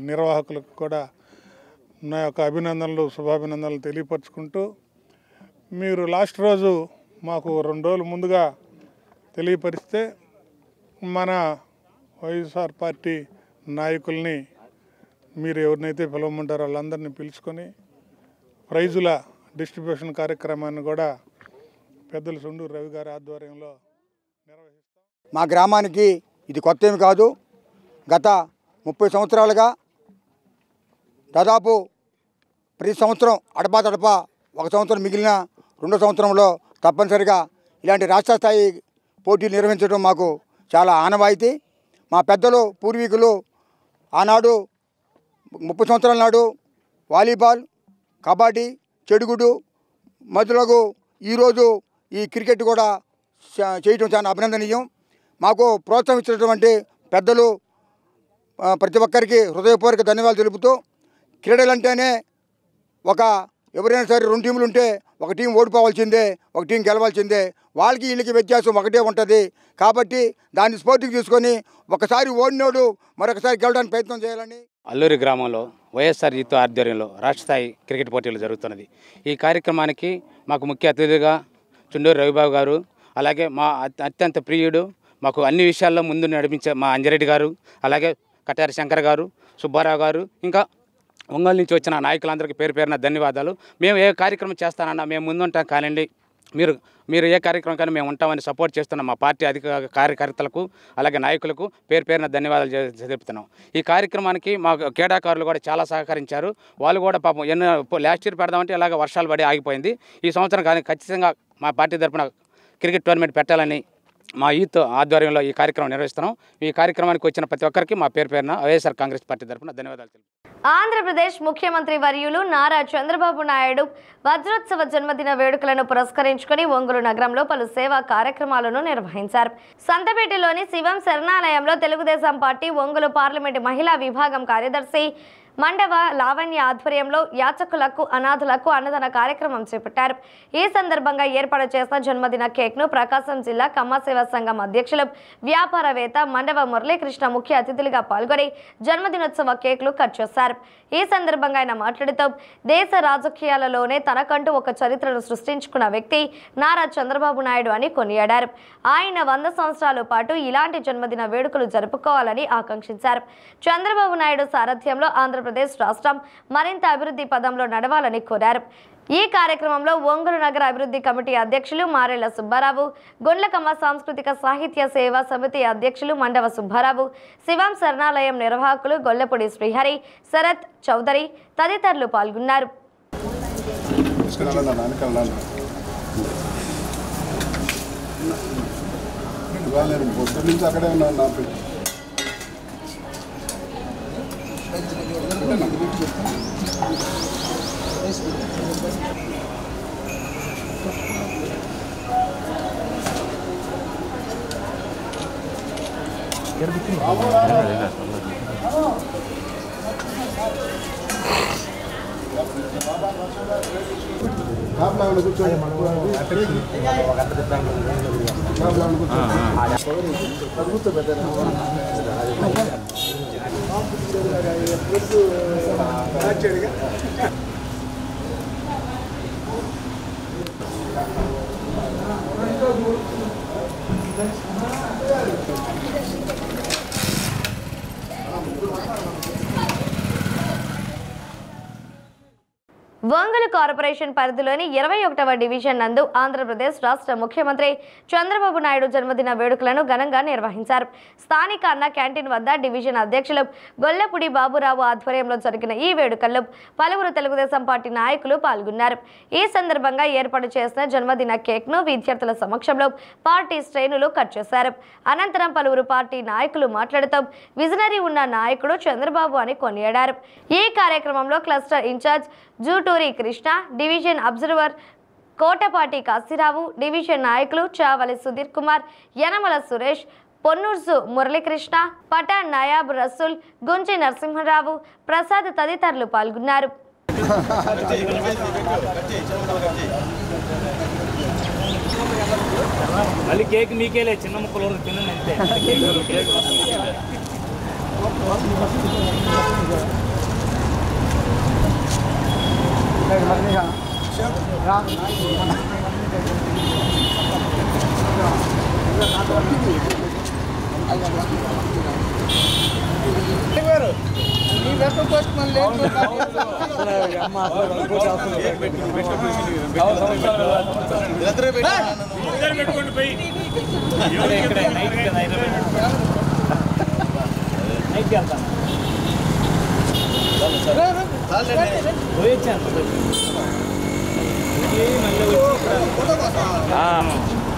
Speaker 7: నిర్వాహకులకు కూడా నా యొక్క అభినందనలు శుభాభినందనలు తెలియపరుచుకుంటూ, మీరు లాస్ట్ రోజు మాకు 2 రోజులు ముందుగా తెలియపరిస్తే మన వైఎస్ఆర్ పార్టీ నాయకుల్ని మీరు ఎవరినైతే పిలవమంటారో వాళ్ళందరినీ పిలుచుకొని ప్రైజుల డిస్ట్రిబ్యూషన్ కార్యక్రమాన్ని కూడా పెద్దలు సుండూరు రవి గారి ఆధ్వర్యంలో నిర్వహిస్తాం.
Speaker 8: మా గ్రామానికి ఇది కొత్త ఏమి కాదు. గత 30 సంవత్సరాలుగా దాదాపు ప్రతి సంవత్సరం అడపా 1 సంవత్సరం మిగిలిన 2వ సంవత్సరంలో తప్పనిసరిగా ఇలాంటి రాష్ట్ర స్థాయి పోటీలు నిర్వహించడం మాకు చాలా ఆనవాయితీ. మా పెద్దలు పూర్వీకులు ఆనాడు 30 సంవత్సరాల నాడు వాలీబాల్, కబడ్డీ, చెడుగుడు మొదలగు ఈరోజు ఈ క్రికెట్ కూడా చేయటం చాలా అభినందనీయం. మాకు ప్రోత్సహించినటువంటి పెద్దలు ప్రతి ఒక్కరికి హృదయపూర్వక ధన్యవాదాలు తెలుపుతూ, క్రీడలంటేనే ఎవరైనా సరే 2 టీములు ఉంటే ఒక టీం ఓడిపోవాల్సిందే, ఒక టీం గెలవాల్సిందే. వాళ్ళకి వీళ్ళకి వ్యత్యాసం ఒకటే ఉంటుంది. కాబట్టి దాన్ని స్ఫూర్తికి తీసుకొని ఒకసారి ఓడినోడు మరొకసారి గెలవడానికి ప్రయత్నం చేయాలని
Speaker 9: అల్లూరి గ్రామంలో వైఎస్ఆర్ యూత్ ఆధ్వర్యంలో రాష్ట్ర స్థాయి క్రికెట్ పోటీలు జరుగుతున్నది. ఈ కార్యక్రమానికి మాకు ముఖ్య అతిథిగా చుండూరు రవిబాబు గారు, అలాగే మా అత్యంత ప్రియుడు, మాకు అన్ని విషయాల్లో ముందు నడిపించే మా అంజరెడ్డి గారు, అలాగే కటారి శంకర్ గారు, సుబ్బారావు గారు, ఇంకా ఒంగోలు నుంచి వచ్చిన నాయకులందరికీ పేరు పేరున ధన్యవాదాలు. మేము ఏ కార్యక్రమం చేస్తానన్నా మేము ముందుంటాం కానండి, మీరు ఏ కార్యక్రమం కానీ మేము ఉంటామని సపోర్ట్ చేస్తున్నాం. మా పార్టీ కార్యకర్తలకు అలాగే నాయకులకు పేరు పేరున ధన్యవాదాలు తెలుపుతున్నాం. ఈ కార్యక్రమానికి మా క్రీడాకారులు కూడా చాలా సహకరించారు. వాళ్ళు కూడా పాపం లాస్ట్ ఇయర్ పెడదామంటే ఇలాగ వర్షాలు పడి ఆగిపోయింది. ఈ సంవత్సరం కానీ ఖచ్చితంగా మా పార్టీ తరఫున క్రికెట్ టోర్నమెంట్ పెట్టాలని మా యూత్ ఆధ్వర్యంలో ఈ కార్యక్రమం నిర్వహిస్తున్నాం. ఈ కార్యక్రమానికి వచ్చిన ప్రతి ఒక్కరికి మా పేరు పేరున వైఎస్ఆర్ కాంగ్రెస్ పార్టీ తరఫున ధన్యవాదాలు తెలుపుతున్నాం.
Speaker 1: ఆంధ్రప్రదేశ్ ముఖ్యమంత్రి వర్యులు నారా చంద్రబాబు నాయుడు వజ్రోత్సవ జన్మదిన వేడుకలను పురస్కరించుకుని ఒంగోలు నగరంలో పలు సేవా కార్యక్రమాలను నిర్వహించారు. సంతపేటలోని శివం శరణాలయంలో తెలుగుదేశం పార్టీ ఒంగోలు పార్లమెంటు మహిళా విభాగం కార్యదర్శి మండవ లావణ్య ఆధ్వర్యంలో యాచకులకు అనాథులకు అన్నదాన కార్యక్రమం చేపట్టారు. ఈ సందర్భంగా ఏర్పాటు చేసిన జన్మదిన కేక్ను ప్రకాశం జిల్లా కమ్మ సేవా సంఘం అధ్యక్షులు వ్యాపారవేత్త మండవ మురళీకృష్ణ ముఖ్య అతిథులుగా పాల్గొని జన్మదినోత్సవ కేక్లు కట్ చేశారు. ఈ సందర్భంగా ఆయన మాట్లాడుతూ దేశ రాజకీయాలలోనే తనకంటూ ఒక చరిత్రను సృష్టించుకున్న వ్యక్తి నారా చంద్రబాబు నాయుడు అని కొనియాడారు. ఆయన 100 సంవత్సరాల పాటు ఇలాంటి జన్మదిన వేడుకలు జరుపుకోవాలని ఆకాంక్షించారు. చంద్రబాబు నాయుడు సారథ్యంలో ఆంధ్రప్రదేశ్ రాష్ట్రం మరింత అభివృద్ధి పదంలో నడవాలని కోరారు. ఈ కార్యక్రమంలో ఒంగోలు నగర అభివృద్ధి కమిటీ అధ్యక్షులు మారెళ్ల సుబ్బారావు, గొండ్లకమ్మ సాంస్కృతిక సాహిత్య సేవా సమితి అధ్యక్షులు మండవ సుబ్బారావు, శివం శరణాలయం నిర్వాహకులు గొల్లపూడి శ్రీహరి, శరత్ చౌదరి తదితరులు పాల్గొన్నారు. ఒంగోలు కార్పొరేషన్ పరిధిలోని 21వ డివిజన్ నందు ఆంధ్రప్రదేశ్ రాష్ట్ర ముఖ్యమంత్రి చంద్రబాబు నాయుడు జన్మదిన వేడుకలను ఘనంగా నిర్వహించారు. స్థానిక అన్న క్యాంటీన్ వద్ద డివిజన్ అధ్యక్షులు గొల్లపూడి బాబురావు ఆధ్వర్యంలో జరిగిన ఈ వేడుకల్లో పలువురు తెలుగుదేశం పార్టీ నాయకులు పాల్గొన్నారు. ఈ సందర్భంగా ఏర్పాటు చేసిన జన్మదిన కేక్ను విద్యార్థుల సమక్షంలో పార్టీ శ్రేణులు కట్ చేశారు. అనంతరం పలువురు పార్టీ నాయకులు మాట్లాడుతూ విజనరీ ఉన్న నాయకుడు చంద్రబాబు అని కొనియాడారు. ఈ కార్యక్రమంలో cluster in-charge Juturi Krishna, division observer Kotapati Kasi Rao, division నాయకులు చావలి సుధీర్ కుమార్, యనమల సురేష్, పొన్నూర్సు మురళీకృష్ణ, పఠాన్ నాయాబ్ రసూల్, గుంజి నరసింహరావు, ప్రసాద్ తదితరులు పాల్గొన్నారు.
Speaker 10: కేక్ నీకేలే చిన్న ముక్కలు తినండి అంతే.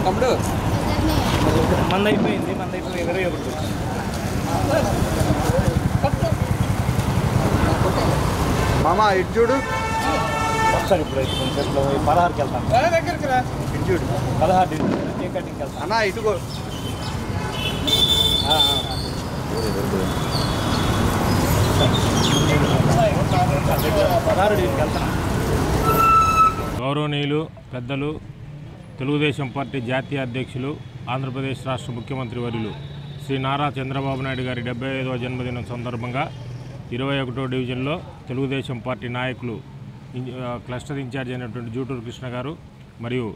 Speaker 10: తమ్ముడు మందైపోయింది 21
Speaker 2: మామ ఇటు చూడు
Speaker 10: ఒకసారి ఇప్పుడు 16కి వెళ్తాను
Speaker 2: ఇటు చూడు
Speaker 10: 16 కేక్ కటింగ్కి వెళ్తాను
Speaker 2: అన్నా ఇటుకో
Speaker 11: గౌరవనీయులు పెద్దలు తెలుగుదేశం పార్టీ జాతీయ అధ్యక్షులు ఆంధ్రప్రదేశ్ రాష్ట్ర ముఖ్యమంత్రి వర్యులు శ్రీ నారా చంద్రబాబు నాయుడు గారి 75వ జన్మదినం సందర్భంగా 21వ డివిజన్లో తెలుగుదేశం పార్టీ నాయకులు క్లస్టర్ ఇన్ఛార్జ్ అయినటువంటి జూటూరు కృష్ణ గారు మరియు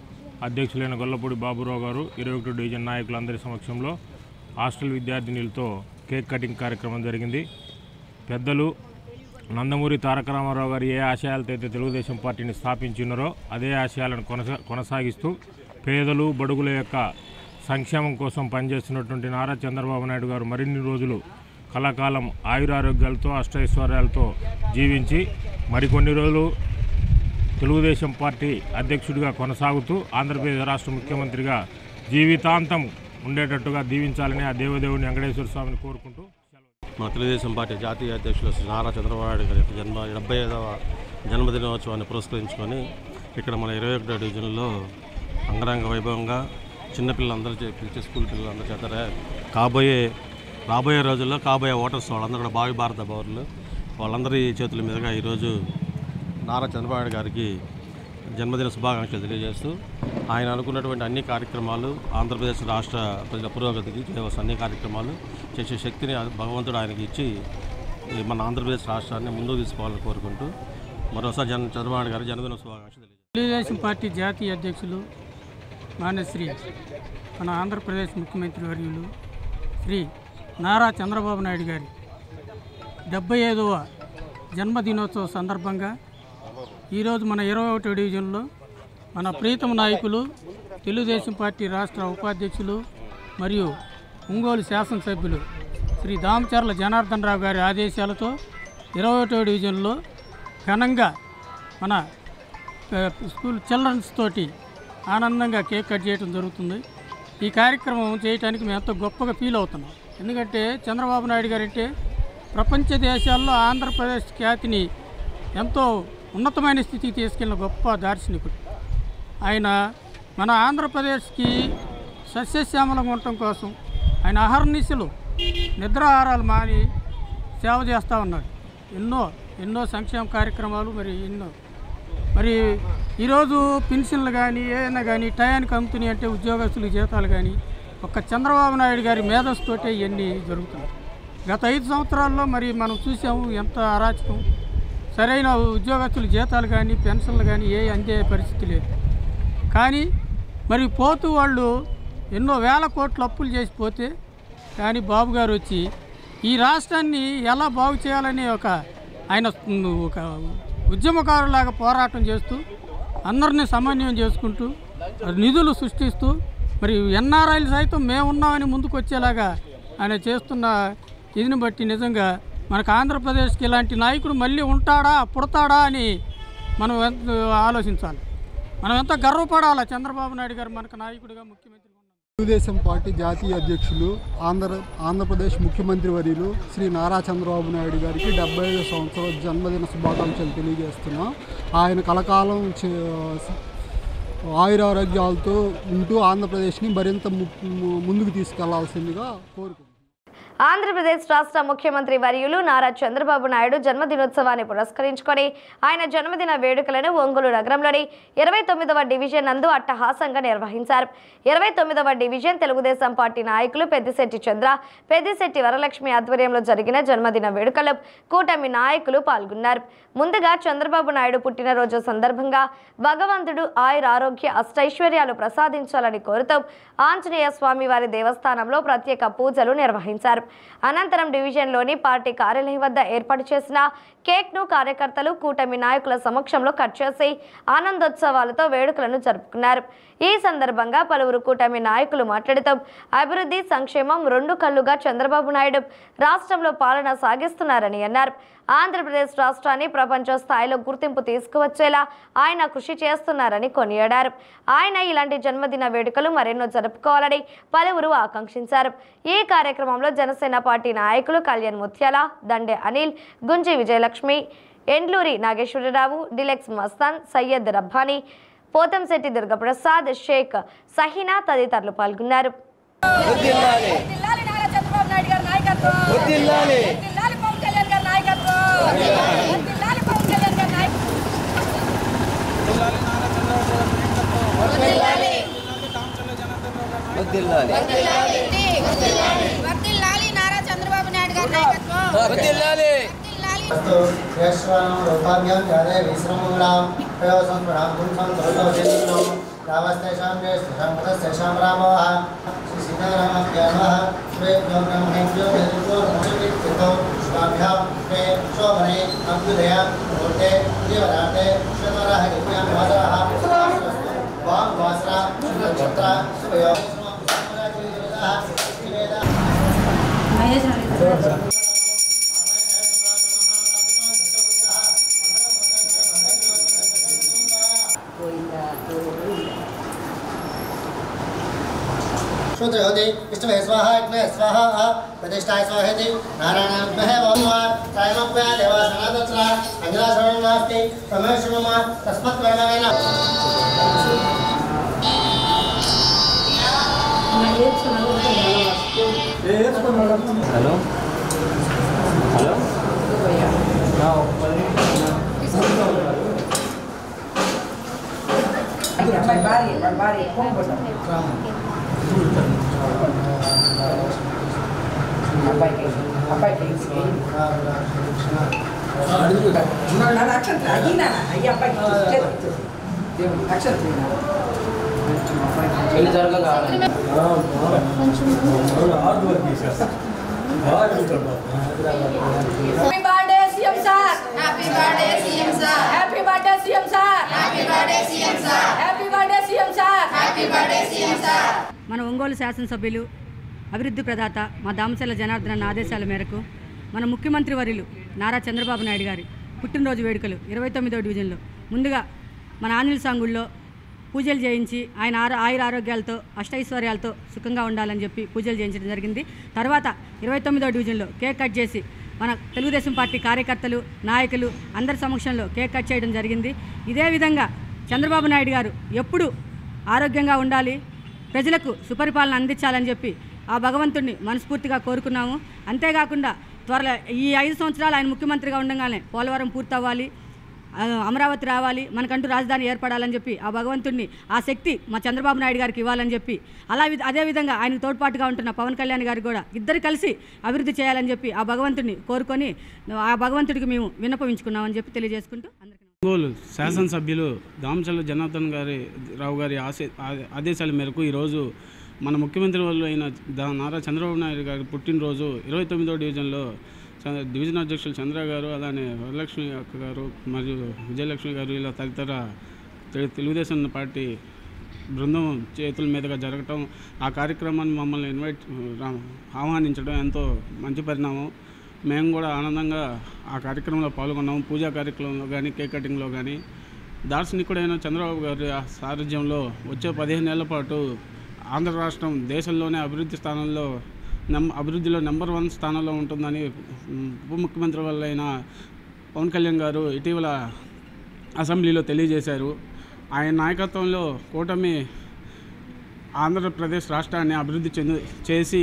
Speaker 11: అధ్యక్షులైన గొల్లపూడి బాబురావు గారు 21వ డివిజన్ నాయకులందరి సమక్షంలో హాస్టల్ విద్యార్థినులతో కేక్ కటింగ్ కార్యక్రమం జరిగింది. పెద్దలు నందమూరి తారక రామారావు గారు ఏ ఆశయాలతో అయితే తెలుగుదేశం పార్టీని స్థాపించినారో అదే ఆశయాలను కొనసాగిస్తూ పేదలు బడుగుల యొక్క సంక్షేమం కోసం పనిచేస్తున్నటువంటి నారా చంద్రబాబు నాయుడు గారు మరిన్ని రోజులు కళాకాలం ఆయురారోగ్యాలతో అష్టైశ్వర్యాలతో జీవించి మరికొన్ని రోజులు తెలుగుదేశం పార్టీ అధ్యక్షుడిగా కొనసాగుతూ ఆంధ్రప్రదేశ్ రాష్ట్ర ముఖ్యమంత్రిగా జీవితాంతం ఉండేటట్టుగా దీవించాలని ఆ దేవదేవుని వెంకటేశ్వర స్వామిని కోరుకుంటూ
Speaker 12: మా తెలుగుదేశం పార్టీ జాతీయ అధ్యక్షులు శ్రీ నారా చంద్రబాబు నాయుడు గారి 75వ జన్మదినోత్సవాన్ని పురస్కరించుకొని ఇక్కడ మన 21వ డివిజన్లో అంగరంగ వైభవంగా చిన్నపిల్లలందరూ పిలిచే స్కూల్ పిల్లలందరూ చేత రాబోయే రోజుల్లో కాబోయే ఓటర్స్ వాళ్ళందరూ కూడా భావి భారత పౌరులు వాళ్ళందరి చేతుల మీదుగా ఈరోజు నారా చంద్రబాబు నాయుడు గారికి జన్మదిన శుభాకాంక్షలు తెలియజేస్తూ ఆయన అనుకున్నటువంటి అన్ని కార్యక్రమాలు ఆంధ్రప్రదేశ్ రాష్ట్ర ప్రజల పురోగతికి చేయవలసిన అన్ని కార్యక్రమాలు చేసే శక్తిని భగవంతుడు ఆయనకి ఇచ్చి మన ఆంధ్రప్రదేశ్ రాష్ట్రాన్ని ముందుకు తీసుకోవాలని కోరుకుంటూ మరోసారి చంద్రబాబు నాయుడు గారి జన్మదిన శుభాకాంక్షలు తెలియజేస్తారు.
Speaker 13: తెలుగుదేశం పార్టీ జాతీయ అధ్యక్షులు మాన్యశ్రీ మన ఆంధ్రప్రదేశ్ ముఖ్యమంత్రి వర్యులు శ్రీ నారా చంద్రబాబు నాయుడు గారి 75వ జన్మదినోత్సవ సందర్భంగా ఈరోజు మన 21వ డివిజన్లో మన ప్రీతమ నాయకులు తెలుగుదేశం పార్టీ రాష్ట్ర ఉపాధ్యక్షులు మరియు ఒంగోలు శాసనసభ్యులు శ్రీ దామచర్ల జనార్దన్ రావు గారి ఆదేశాలతో 21వ డివిజన్లో ఘనంగా మన స్కూల్ చిల్డ్రన్స్ తోటి ఆనందంగా కేక్ కట్ చేయడం జరుగుతుంది. ఈ కార్యక్రమం చేయడానికి మేము ఎంతో గొప్పగా ఫీల్ అవుతున్నాం. ఎందుకంటే చంద్రబాబు నాయుడు గారు అంటే ప్రపంచ దేశాల్లో ఆంధ్రప్రదేశ్ ఖ్యాతిని ఎంతో ఉన్నతమైన స్థితికి తీసుకెళ్లిన గొప్ప దార్శనికుడు ఆయన. మన ఆంధ్రప్రదేశ్కి సస్యశ్యామలంగా ఉండటం కోసం ఆయన అహర్నిశలు నిద్రాహారాలు మాని సేవ చేస్తూ ఉన్నాడు. ఎన్నో సంక్షేమ కార్యక్రమాలు మరి ఈరోజు పెన్షన్లు కానీ ఏదైనా కానీ టయానికి అందుతున్నాయి అంటే ఉద్యోగస్తుల జీతాలు కానీ ఒక్క చంద్రబాబు నాయుడు గారి మేధస్సుతోటే ఇవన్నీ జరుగుతున్నాయి. గత 5 సంవత్సరాల్లో మరి మనం చూసాము ఎంత అరాచకం. సరైన ఉద్యోగస్తుల జీతాలు కానీ పెన్షన్లు కానీ అందే పరిస్థితి లేదు. కానీ మరి పోతూ వాళ్ళు ఎన్నో వేల కోట్ల అప్పులు చేసిపోతే కానీ బాబు గారు వచ్చి ఈ రాష్ట్రాన్ని ఎలా బాగు చేయాలని ఆయన ఒక ఉద్యమకారులాగా పోరాటం చేస్తూ అందరినీ సమన్వయం చేసుకుంటూ నిధులు సృష్టిస్తూ మరి ఎన్ఆర్ఐలు సైతం మేమున్నామని ముందుకు వచ్చేలాగా ఆయన చేస్తున్న ఇదిని బట్టి నిజంగా మనకు ఆంధ్రప్రదేశ్కి ఇలాంటి నాయకుడు మళ్ళీ ఉంటాడా పుడతాడా అని మనం ఆలోచించాలి. మనం ఎంత గర్వపడాలా చంద్రబాబు నాయుడు గారు మనకు నాయకుడిగా ముఖ్యమంత్రి.
Speaker 14: తెలుగుదేశం పార్టీ జాతీయ అధ్యక్షులు ఆంధ్రప్రదేశ్ ముఖ్యమంత్రి వర్యులు శ్రీ నారా చంద్రబాబు నాయుడు గారికి 75వ సంవత్సరం జన్మదిన శుభాకాంక్షలు తెలియజేస్తున్నాం. ఆయన కలకాలం ఆయురారోగ్యాలతో ఉంటూ ఆంధ్రప్రదేశ్ని మరింత ముందుకు తీసుకెళ్లాల్సిందిగా కోరుకుంటున్నాం.
Speaker 1: ఆంధ్రప్రదేశ్ రాష్ట్ర ముఖ్యమంత్రి వర్యులు నారా చంద్రబాబు నాయుడు జన్మదినోత్సవాన్ని పురస్కరించుకొని ఆయన జన్మదిన వేడుకలను ఒంగోలు నగరంలోని 29వ డివిజన్ నందు అట్టహాసంగా నిర్వహించారు. 29వ డివిజన్ తెలుగుదేశం పార్టీ నాయకులు పెద్దిశెట్టి చంద్ర, పెద్దిశెట్టి వరలక్ష్మి ఆధ్వర్యంలో జరిగిన జన్మదిన వేడుకల్లో కూటమి నాయకులు పాల్గొన్నారు. ముందుగా చంద్రబాబు నాయుడు పుట్టినరోజు సందర్భంగా భగవంతుడు ఆయురారోగ్య అష్టైశ్వర్యాలు ప్రసాదించాలని కోరుతూ ఆంజనేయ స్వామి వారి దేవస్థానంలో ప్రత్యేక పూజలు నిర్వహించారు. అనంతరం డివిజన్లోని పార్టీ కార్యాలయం వద్ద ఏర్పాటు చేసిన కేక్ను కార్యకర్తలు కూటమి నాయకుల సమక్షంలో కట్ చేసి ఆనందోత్సవాలతో వేడుకలను జరుపుకున్నారు. ఈ సందర్భంగా పలువురు కూటమి నాయకులు మాట్లాడుతూ అభివృద్ధి, సంక్షేమం రెండు కళ్ళుగా చంద్రబాబు నాయుడు రాష్ట్రంలో పాలన సాగిస్తున్నారని అన్నారు. ఆంధ్రప్రదేశ్ రాష్ట్రాన్ని ప్రపంచ స్థాయిలో గుర్తింపు తీసుకువచ్చేలా ఆయన కృషి చేస్తున్నారని కొనియాడారు. ఆయన ఇలాంటి జన్మదిన వేడుకలు మరెన్నో జరుపుకోవాలని పలువురు ఆకాంక్షించారు. ఈ కార్యక్రమంలో జనసేన పార్టీ నాయకులు కళ్యాణ్ ముత్యాల, దండే అనిల్, గుంజి విజయలక్ష్మి, ఎండ్లూరి నాగేశ్వరరావు, డిలెక్స్ మస్తాన్, సయ్యద్ రబ్బానీ, పోతంశెట్టి దుర్గప్రసాద్, షేక్ సహీనా తదితరులు పాల్గొన్నారు.
Speaker 15: श्रुतयोति विष्णवे स्वाहा अग्ने स्वाहा प्रतिष्ठाय स्वाहेति नारायणाग्नहे भगवान् त्रयमप्या देवासनादत्रा अंजनाशरणं नास्ति तमेषु मम तस्मत्वर्णवेन
Speaker 10: हेलो हेलो
Speaker 16: మన ఒంగోలు శాసనసభ్యులు అభివృద్ధి ప్రదాత మా దామచర్ల జనార్దన్ ఆదేశాల మేరకు మన ముఖ్యమంత్రి వర్యులు నారా చంద్రబాబు నాయుడు గారి పుట్టినరోజు వేడుకలు 29వ డివిజన్లో ముందుగా మన ఆంజనేయ సాంగుల్లో పూజలు చేయించి ఆయన ఆయుర ఆరోగ్యాలతో అష్టైశ్వర్యాలతో సుఖంగా ఉండాలని చెప్పి పూజలు చేయించడం జరిగింది. తర్వాత 29వ డివిజన్లో కేక్ కట్ చేసి మన తెలుగుదేశం పార్టీ కార్యకర్తలు, నాయకులు అందరి సమక్షంలో కేక్ కట్ చేయడం జరిగింది. ఇదే విధంగా చంద్రబాబు నాయుడు గారు ఎప్పుడు ఆరోగ్యంగా ఉండాలి, ప్రజలకు సుపరిపాలన అందించాలని చెప్పి ఆ భగవంతుడిని మనస్ఫూర్తిగా కోరుకున్నాము. అంతేకాకుండా త్వరలో ఈ 5 సంవత్సరాలు ఆయన ముఖ్యమంత్రిగా ఉండగానే పోలవరం పూర్తవ్వాలి, అమరావతి రావాలి, మనకంటూ రాజధాని ఏర్పడాలని చెప్పి ఆ భగవంతుడిని, ఆ శక్తి మా చంద్రబాబు నాయుడు గారికి ఇవ్వాలని చెప్పి అదేవిధంగా ఆయనకు తోడ్పాటుగా ఉంటున్న పవన్ కళ్యాణ్ గారు కూడా ఇద్దరు కలిసి అభివృద్ధి చేయాలని చెప్పి ఆ భగవంతుడిని కోరుకొని ఆ భగవంతుడికి మేము విన్నపవించుకున్నామని చెప్పి తెలియజేసుకుంటూ
Speaker 17: ఒంగోలు శాసనసభ్యులు దామచర్ల జనార్దన్ రావు గారి ఆదేశాల మేరకు ఈరోజు మన ముఖ్యమంత్రి వాళ్ళు అయిన నారా చంద్రబాబు నాయుడు గారి పుట్టినరోజు 29వ డివిజన్లో డివిజన్ అధ్యక్షులు చంద్ర గారు, అలానే వరలక్ష్మి అక్క గారు మరియు విజయలక్ష్మి గారు ఇలా తదితర తెలుగుదేశం పార్టీ బృందం చేతుల మీదుగా జరగటం, ఆ కార్యక్రమాన్ని మమ్మల్ని ఆహ్వానించడం ఎంతో మంచి పరిణామం. మేము కూడా ఆనందంగా ఆ కార్యక్రమంలో పాల్గొన్నాము. పూజా కార్యక్రమంలో కానీ, కేక్ కటింగ్లో కానీ. దార్శనికుడైన చంద్రబాబు గారి సారథ్యంలో వచ్చే 15 ఏళ్ల పాటు ఆంధ్ర రాష్ట్రం దేశంలోనే అభివృద్ధిలో నెంబర్ 1 స్థానంలో ఉంటుందని ఉప ముఖ్యమంత్రి వాళ్ళైన పవన్ కళ్యాణ్ గారు ఇటీవల అసెంబ్లీలో తెలియజేశారు. ఆయన నాయకత్వంలో కూటమి ఆంధ్రప్రదేశ్ రాష్ట్రాన్ని అభివృద్ధి చేసి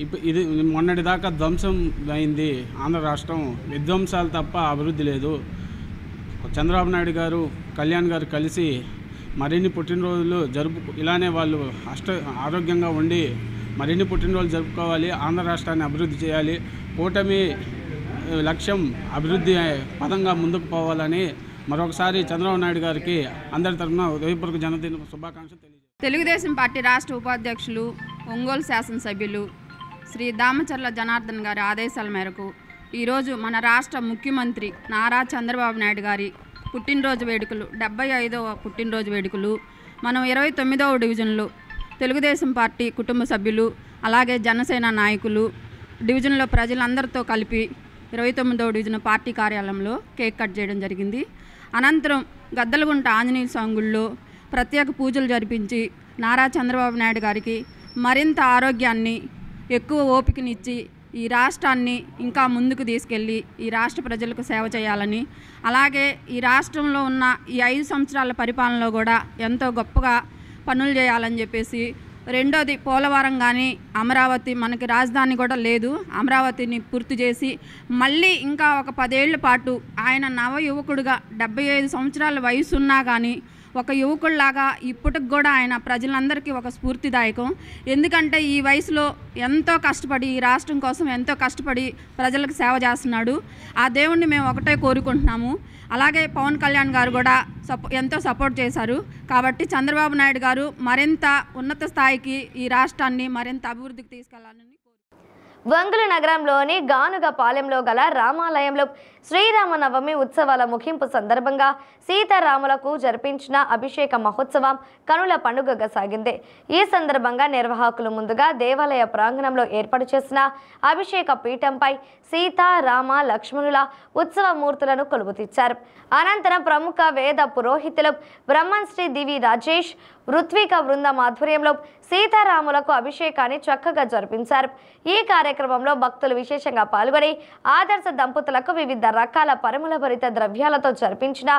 Speaker 17: ఇది మొన్నటిదాకా ధ్వంసం అయింది ఆంధ్ర రాష్ట్రం. విధ్వంసాలు తప్ప అభివృద్ధి లేదు. చంద్రబాబు నాయుడు గారు కళ్యాణ్ గారు కలిసి మరిన్ని పుట్టినరోజులు ఇలానే వాళ్ళు ఆరోగ్యంగా ఉండి మరిన్ని పుట్టినరోజులు జరుపుకోవాలి. ఆంధ్ర రాష్ట్రాన్ని అభివృద్ధి చేయాలి. కూటమి లక్ష్యం అభివృద్ధి పదంగా ముందుకు పోవాలని మరొకసారి చంద్రబాబు నాయుడు గారికి అందరి తరఫున హృదయపూర్వక జన్మదిన శుభాకాంక్షలు తెలియజేస్తారు.
Speaker 18: తెలుగుదేశం పార్టీ రాష్ట్ర ఉపాధ్యక్షులు ఒంగోలు శాసనసభ్యులు శ్రీ దామచర్ల జనార్దన్ గారి ఆదేశాల మేరకు ఈరోజు మన రాష్ట్ర ముఖ్యమంత్రి నారా చంద్రబాబు నాయుడు గారి పుట్టినరోజు వేడుకలు 75వ పుట్టినరోజు వేడుకలు మనం 29వ డివిజన్లో తెలుగుదేశం పార్టీ కుటుంబ సభ్యులు అలాగే జనసేన నాయకులు డివిజన్లో ప్రజలందరితో కలిపి 29వ డివిజన్ పార్టీ కార్యాలయంలో కేక్ కట్ చేయడం జరిగింది. అనంతరం గద్దలగుంట ఆంజనేయ స్వామి గుడిలో ప్రత్యేక పూజలు జరిపించి నారా చంద్రబాబు నాయుడు గారికి మరింత ఆరోగ్యాన్ని ఎక్కువ ఓపికనిచ్చి ఈ రాష్ట్రాన్ని ఇంకా ముందుకు తీసుకెళ్ళి ఈ రాష్ట్ర ప్రజలకు సేవ చేయాలని అలాగే ఈ రాష్ట్రంలో ఉన్న ఈ 5 సంవత్సరాల పరిపాలనలో కూడా ఎంతో గొప్పగా పనులు చేయాలని చెప్పేసి రెండోది పోలవరం కానీ అమరావతి మనకి రాజధాని కూడా లేదు, అమరావతిని పూర్తి చేసి మళ్ళీ ఇంకా ఒక 10 ఏళ్ల పాటు ఆయన నవ యువకుడుగా 75 సంవత్సరాల వయసు ఉన్నా కానీ ఒక యువకుడిలాగా ఇప్పటికి కూడా ఆయన ప్రజలందరికీ ఒక స్ఫూర్తిదాయకం. ఎందుకంటే ఈ వయసులో ఎంతో కష్టపడి ఈ రాష్ట్రం కోసం ఎంతో కష్టపడి ప్రజలకు సేవ చేస్తున్నాడు. ఆ దేవుణ్ణి మేము ఒకటే కోరుకుంటున్నాము. అలాగే పవన్ కళ్యాణ్ గారు కూడా ఎంతో సపోర్ట్ చేశారు. కాబట్టి చంద్రబాబు నాయుడు గారు మరింత ఉన్నత స్థాయికి ఈ రాష్ట్రాన్ని మరింత అభివృద్ధికి తీసుకెళ్లాలని
Speaker 1: ఒంగోలు నగరంలోని గానుగపాలెంలో గల రామాలయంలో శ్రీరామనవమి ఉత్సవాల ముగింపు సందర్భంగా సీతారాములకు జరిపించిన అభిషేక మహోత్సవం కనుల పండుగగా సాగింది. ఈ సందర్భంగా నిర్వాహకులు ముందుగా దేవాలయ ప్రాంగణంలో ఏర్పాటు చేసిన అభిషేక పీఠంపై సీతా రామ లక్ష్మణుల ఉత్సవ మూర్తులను కొలువుతీర్చారు. అనంతరం ప్రముఖ వేద పురోహితులు బ్రహ్మశ్రీ దివి రాజేష్ ఋత్విక బృందం ఆధ్వర్యంలో సీతారాములకు అభిషేకాన్ని చక్కగా జరిపించారు. ఈ కార్యక్రమంలో భక్తులు విశేషంగా పాల్గొని ఆదర్శ దంపతులకు వివిధ రకాల పరిమళ భరిత ద్రవ్యాలతో జరిపించిన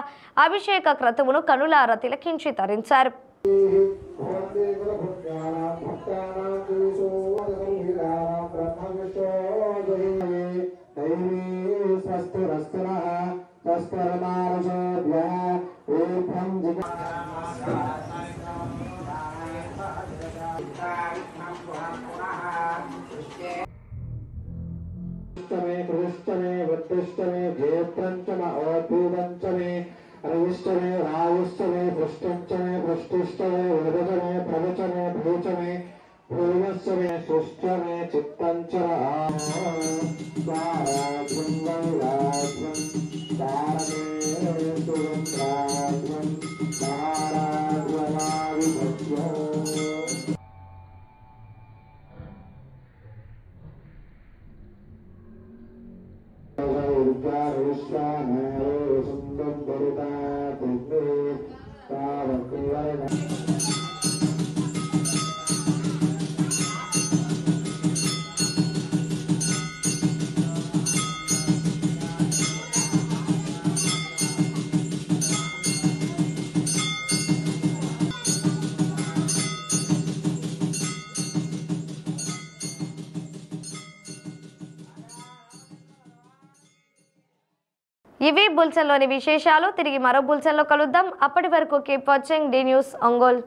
Speaker 1: అభిషేక క్రతువును కనులారా తిలకించి తరించారు. ఇవి బులెటిన్లోని విశేషాలు. తిరిగి మరో బులెటిన్లో కలుద్దాం. అప్పటి వరకు keep watching D news Ongole.